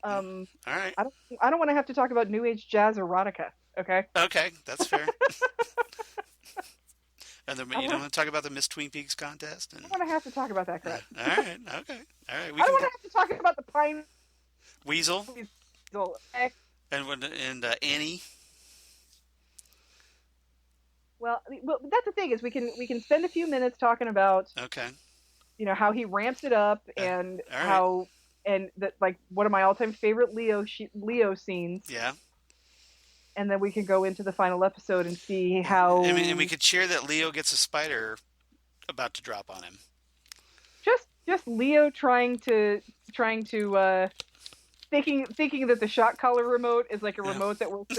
um all right. I don't want to have to talk about new age jazz erotica. Okay. Okay, that's fair. And then I you want don't want to talk about the Miss Twin Peaks contest and I don't want to have to talk about that crap. all right, okay, all right. We I don't can want to have to talk about the Pine Weasel Weasel. Okay? and Annie. Well, that's the thing is we can spend a few minutes talking about Okay, how he ramps it up and all right. how and that like one of my all-time favorite Leo scenes, yeah. and then we can go into the final episode and see how And we could cheer that Leo gets a spider about to drop on him. just Leo trying to thinking that the shot collar remote is like a Yeah. remote that works.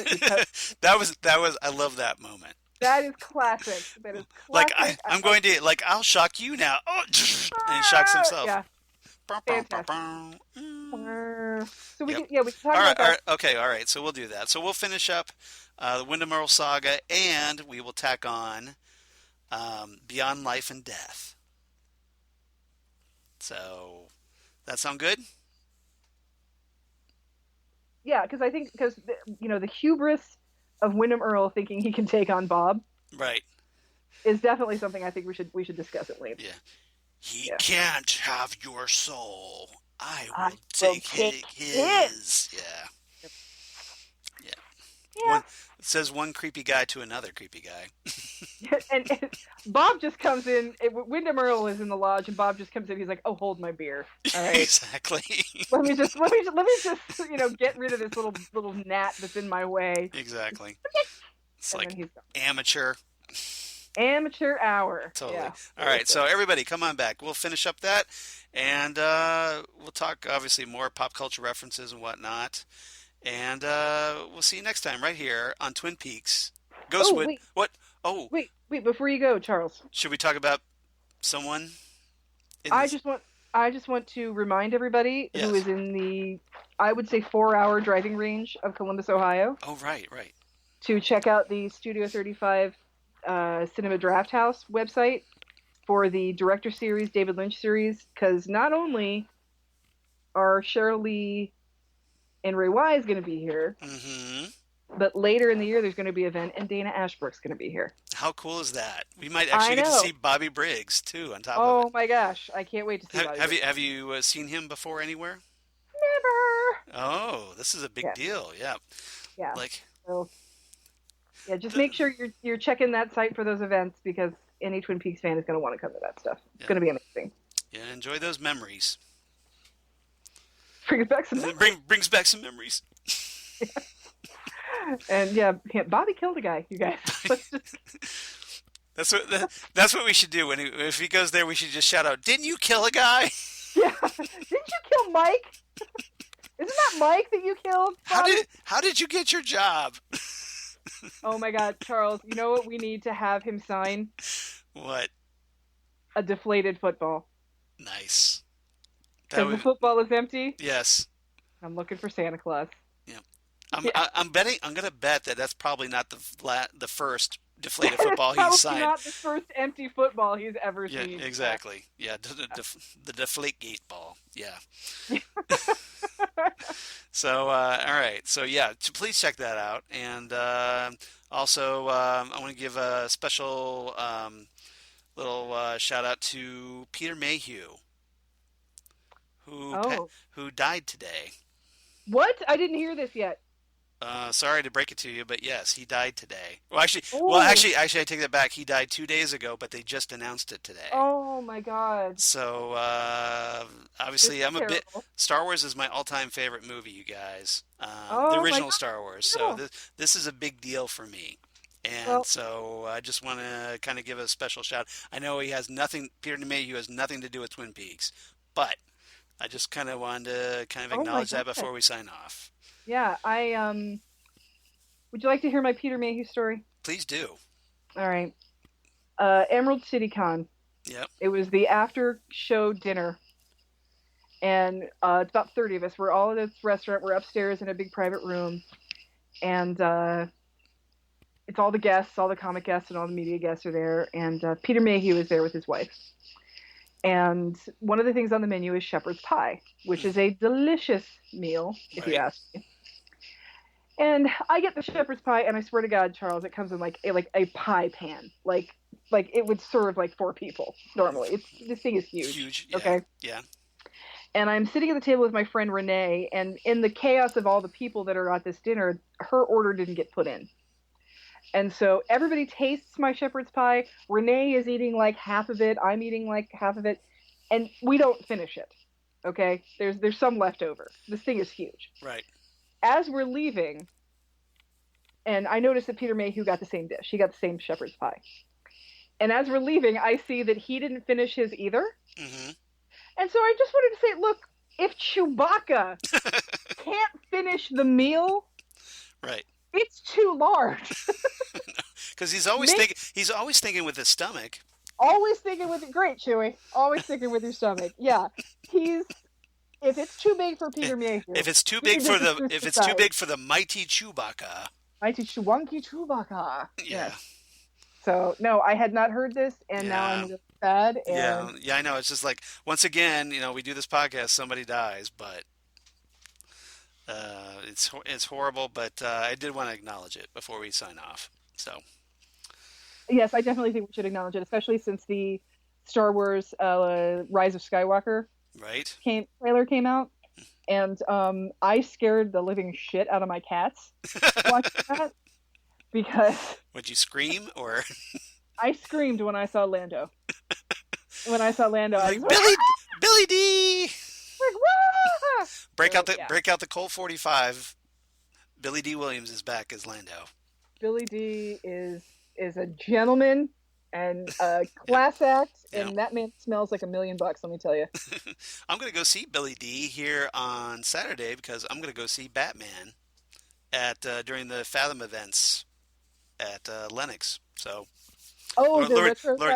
that was I love that moment. That is classic. That is Like classic. I'm going to I'll shock you now. Oh, and he shocks himself. Yeah. Bow, bow, bow, bow. So we Yep. can we can talk All right, about all that. right, okay, all right. So we'll do that. So we'll finish up the Windom Earle saga, and we will tack on Beyond Life and Death. So that sound good? Yeah, because I think the hubris of Windom Earle thinking he can take on Bob Right. is definitely something I think we should discuss at length. Yeah. He Yeah. can't have your soul. I I will take his. Yeah. Yeah. Yeah, It says one creepy guy to another creepy guy. and Bob just comes in. Windom Earle is in the lodge, and Bob just comes in. He's like, "Oh, hold my beer. All right, Exactly. let me just get rid of this little gnat that's in my way." Exactly. It's And like then he's gone. amateur. Amateur hour. Totally. Yeah. All right. So everybody, come on back. We'll finish up that, and we'll talk obviously more pop culture references and whatnot. And we'll see you next time right here on Twin Peaks. Ghostwood. wait. What? Oh, Wait, before you go, Charles. should we talk about someone? In I this? just want to remind everybody Yes. who is in the, I would say, 4-hour driving range of Columbus, Ohio, Oh, right, right. to check out the Studio 35 Cinema Draft House website for the director series, David Lynch series, because not only are Cheryl Lee and Ray Wise going to be here, Mm-hmm. but later in the year there's going to be an event, and Dana Ashbrook's going to be here. How cool is that? We might actually get to know. see Bobby Briggs too on top of Oh it. my gosh, I can't wait to see Bobby Have Briggs. you seen him before anywhere? Never. Oh, this is a big Yeah. deal. Yeah. Yeah. Like So, yeah, just make sure you're checking that site for those events, because any Twin Peaks fan is going to want to come to that stuff. It's Yeah. going to be amazing. yeah, enjoy those memories. Bring it back some. Brings back some memories. And yeah, Bobby killed a guy. You guys. Let's just, That's what we should do if he goes there. We should just shout out, "Didn't you kill a guy?" yeah. Didn't you kill Mike? Isn't that Mike that you killed? Bobby? How did you get your job? Oh my God, Charles! You know what we need to have him sign? What? A deflated football. Nice. That Because the would, football is empty. yes. I'm looking for Santa Claus. I'm betting. I'm gonna bet that that's probably not the first deflated That is football probably he's signed. not the first empty football he's ever Yeah, seen. exactly. Yeah, the deflate gate ball. Yeah. So, all right. So, yeah, please check that out. And also, I want to give a special little shout out to Peter Mayhew, Oh, who died today. what? I didn't hear this yet. Sorry to break it to you, but yes, he died today. Oh, I take that back. He died 2 days ago, but they just announced it today. oh my God. So This obviously, is I'm a bit. terrible. Star Wars is my all-time favorite movie, you guys. The Oh my original God. Star Wars. So No. this is a big deal for me, and Well, so I just want to kind of give a special shout. I know he has nothing. Peter Mayhew has nothing to do with Twin Peaks, but I just kind of wanted to kind of oh my acknowledge God. that before we sign off. Yeah, would you like to hear my Peter Mayhew story? Please do. All right. Emerald City Con. Yep. It was the after show dinner, and it's about 30 of us. We're all at this restaurant. We're upstairs in a big private room, and it's all the guests, all the comic guests, and all the media guests are there. And Peter Mayhew is there with his wife. And one of the things on the menu is shepherd's pie, which is a delicious meal, if you Right. ask me. And I get the shepherd's pie, and I swear to God, Charles, it comes in like a pie pan, like it would serve like 4 people normally. This thing is huge. Huge. Yeah. Okay. Yeah. And I'm sitting at the table with my friend Renee, and in the chaos of all the people that are at this dinner, her order didn't get put in. And so everybody tastes my shepherd's pie. Renee is eating like half of it. I'm eating like half of it, and we don't finish it. Okay, there's some left over. This thing is huge. Right. As we're leaving, and I noticed that Peter Mayhew got the same dish. He got the same shepherd's pie. And as we're leaving, I see that he didn't finish his either. Mm-hmm. And so I just wanted to say, look, if Chewbacca can't finish the meal, Right. it's too large. Because Make he's always thinking with his stomach. Always thinking with it. Great, Chewie. Always thinking with your stomach. Yeah, he's. If it's too big for Peter Mayhew, If it's too he big can for just the reduce if the it's too size. big for the mighty Chewbacca. Mighty Chewonky Chewbacca. Yeah. Yes. So no, I had not heard this, and now I'm Yeah. really sad. Yeah. And Yeah, I know. It's just like once again, we do this podcast, somebody dies, but it's horrible, but I did want to acknowledge it before we sign off. So, yes, I definitely think we should acknowledge it, especially since the Star Wars Rise of Skywalker right? trailer came out, and I scared the living shit out of my cats watching that because Would you scream or I screamed when I saw Lando. When I saw Lando, I was like like, Billy D? "Wah!" So, yeah, Break out the Colt 45. Billy D. Williams is back as Lando. Billy D is a gentleman and a Yeah. class act, Yeah. and that man smells like $1,000,000. Let me tell you. I'm going to go see Billy D here on Saturday because I'm going to go see Batman at during the Fathom events at Lenox. So, Oh, the retro. Lori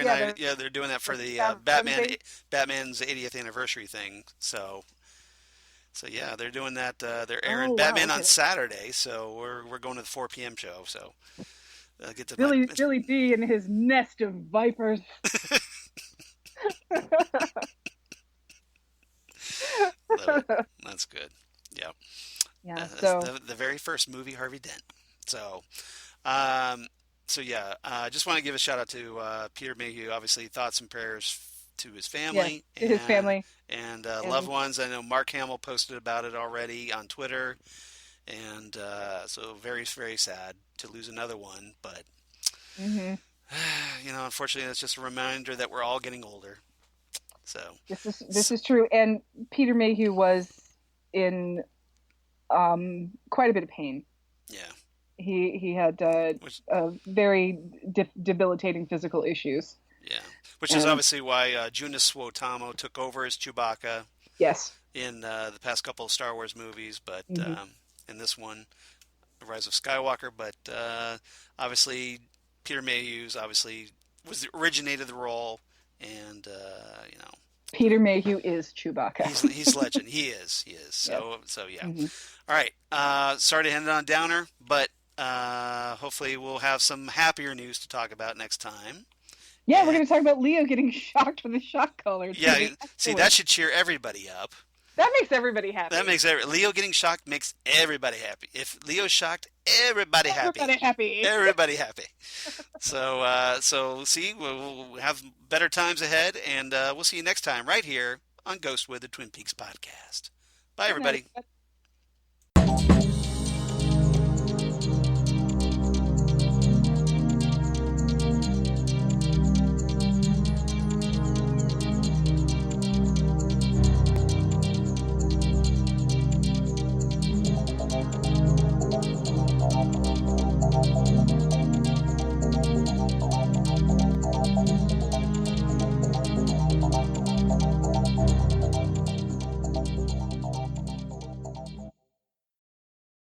and Yeah, I, they're doing that for the the thing. Batman's 80th anniversary thing. So yeah, they're doing that. They're airing Oh wow. Batman on Okay. Saturday, so we're going to the 4 p.m. show. So get to my Billy D and his nest of vipers. love it. That's good. Yeah, Yeah. that's So the very first movie Harvey Dent. So, um, yeah, I just want to give a shout out to Peter Mayhew. Obviously, thoughts and prayers to his yes, family to his family and loved and ones. I know Mark Hamill posted about it already on Twitter, and so very very sad to lose another one. But hmm unfortunately, that's just a reminder that we're all getting older. So, this is true. And Peter Mayhew was in quite a bit of pain. yeah, He had which very debilitating physical issues. yeah, which is And obviously why Joonas Suotamo took over as Chewbacca yes. in the past couple of Star Wars movies, but hmm in this one, The Rise of Skywalker. But obviously, Peter Mayhew's obviously was the originator of the role, and Peter Mayhew is Chewbacca. he's legend. He is. Yes. So yeah. hmm All right. Sorry to end it on a downer, but hopefully we'll have some happier news to talk about next time. Yeah, we're And going to talk about Leo getting shocked with a shock collar. It's yeah, gonna be see, excellent. that should cheer everybody up. That makes everybody happy. That makes Leo getting shocked makes everybody happy. If Leo's shocked, everybody happy. Everybody happy. Everybody happy. So see, we'll have better times ahead, and we'll see you next time right here on Ghostwood, the Twin Peaks podcast. Bye, Good night. everybody.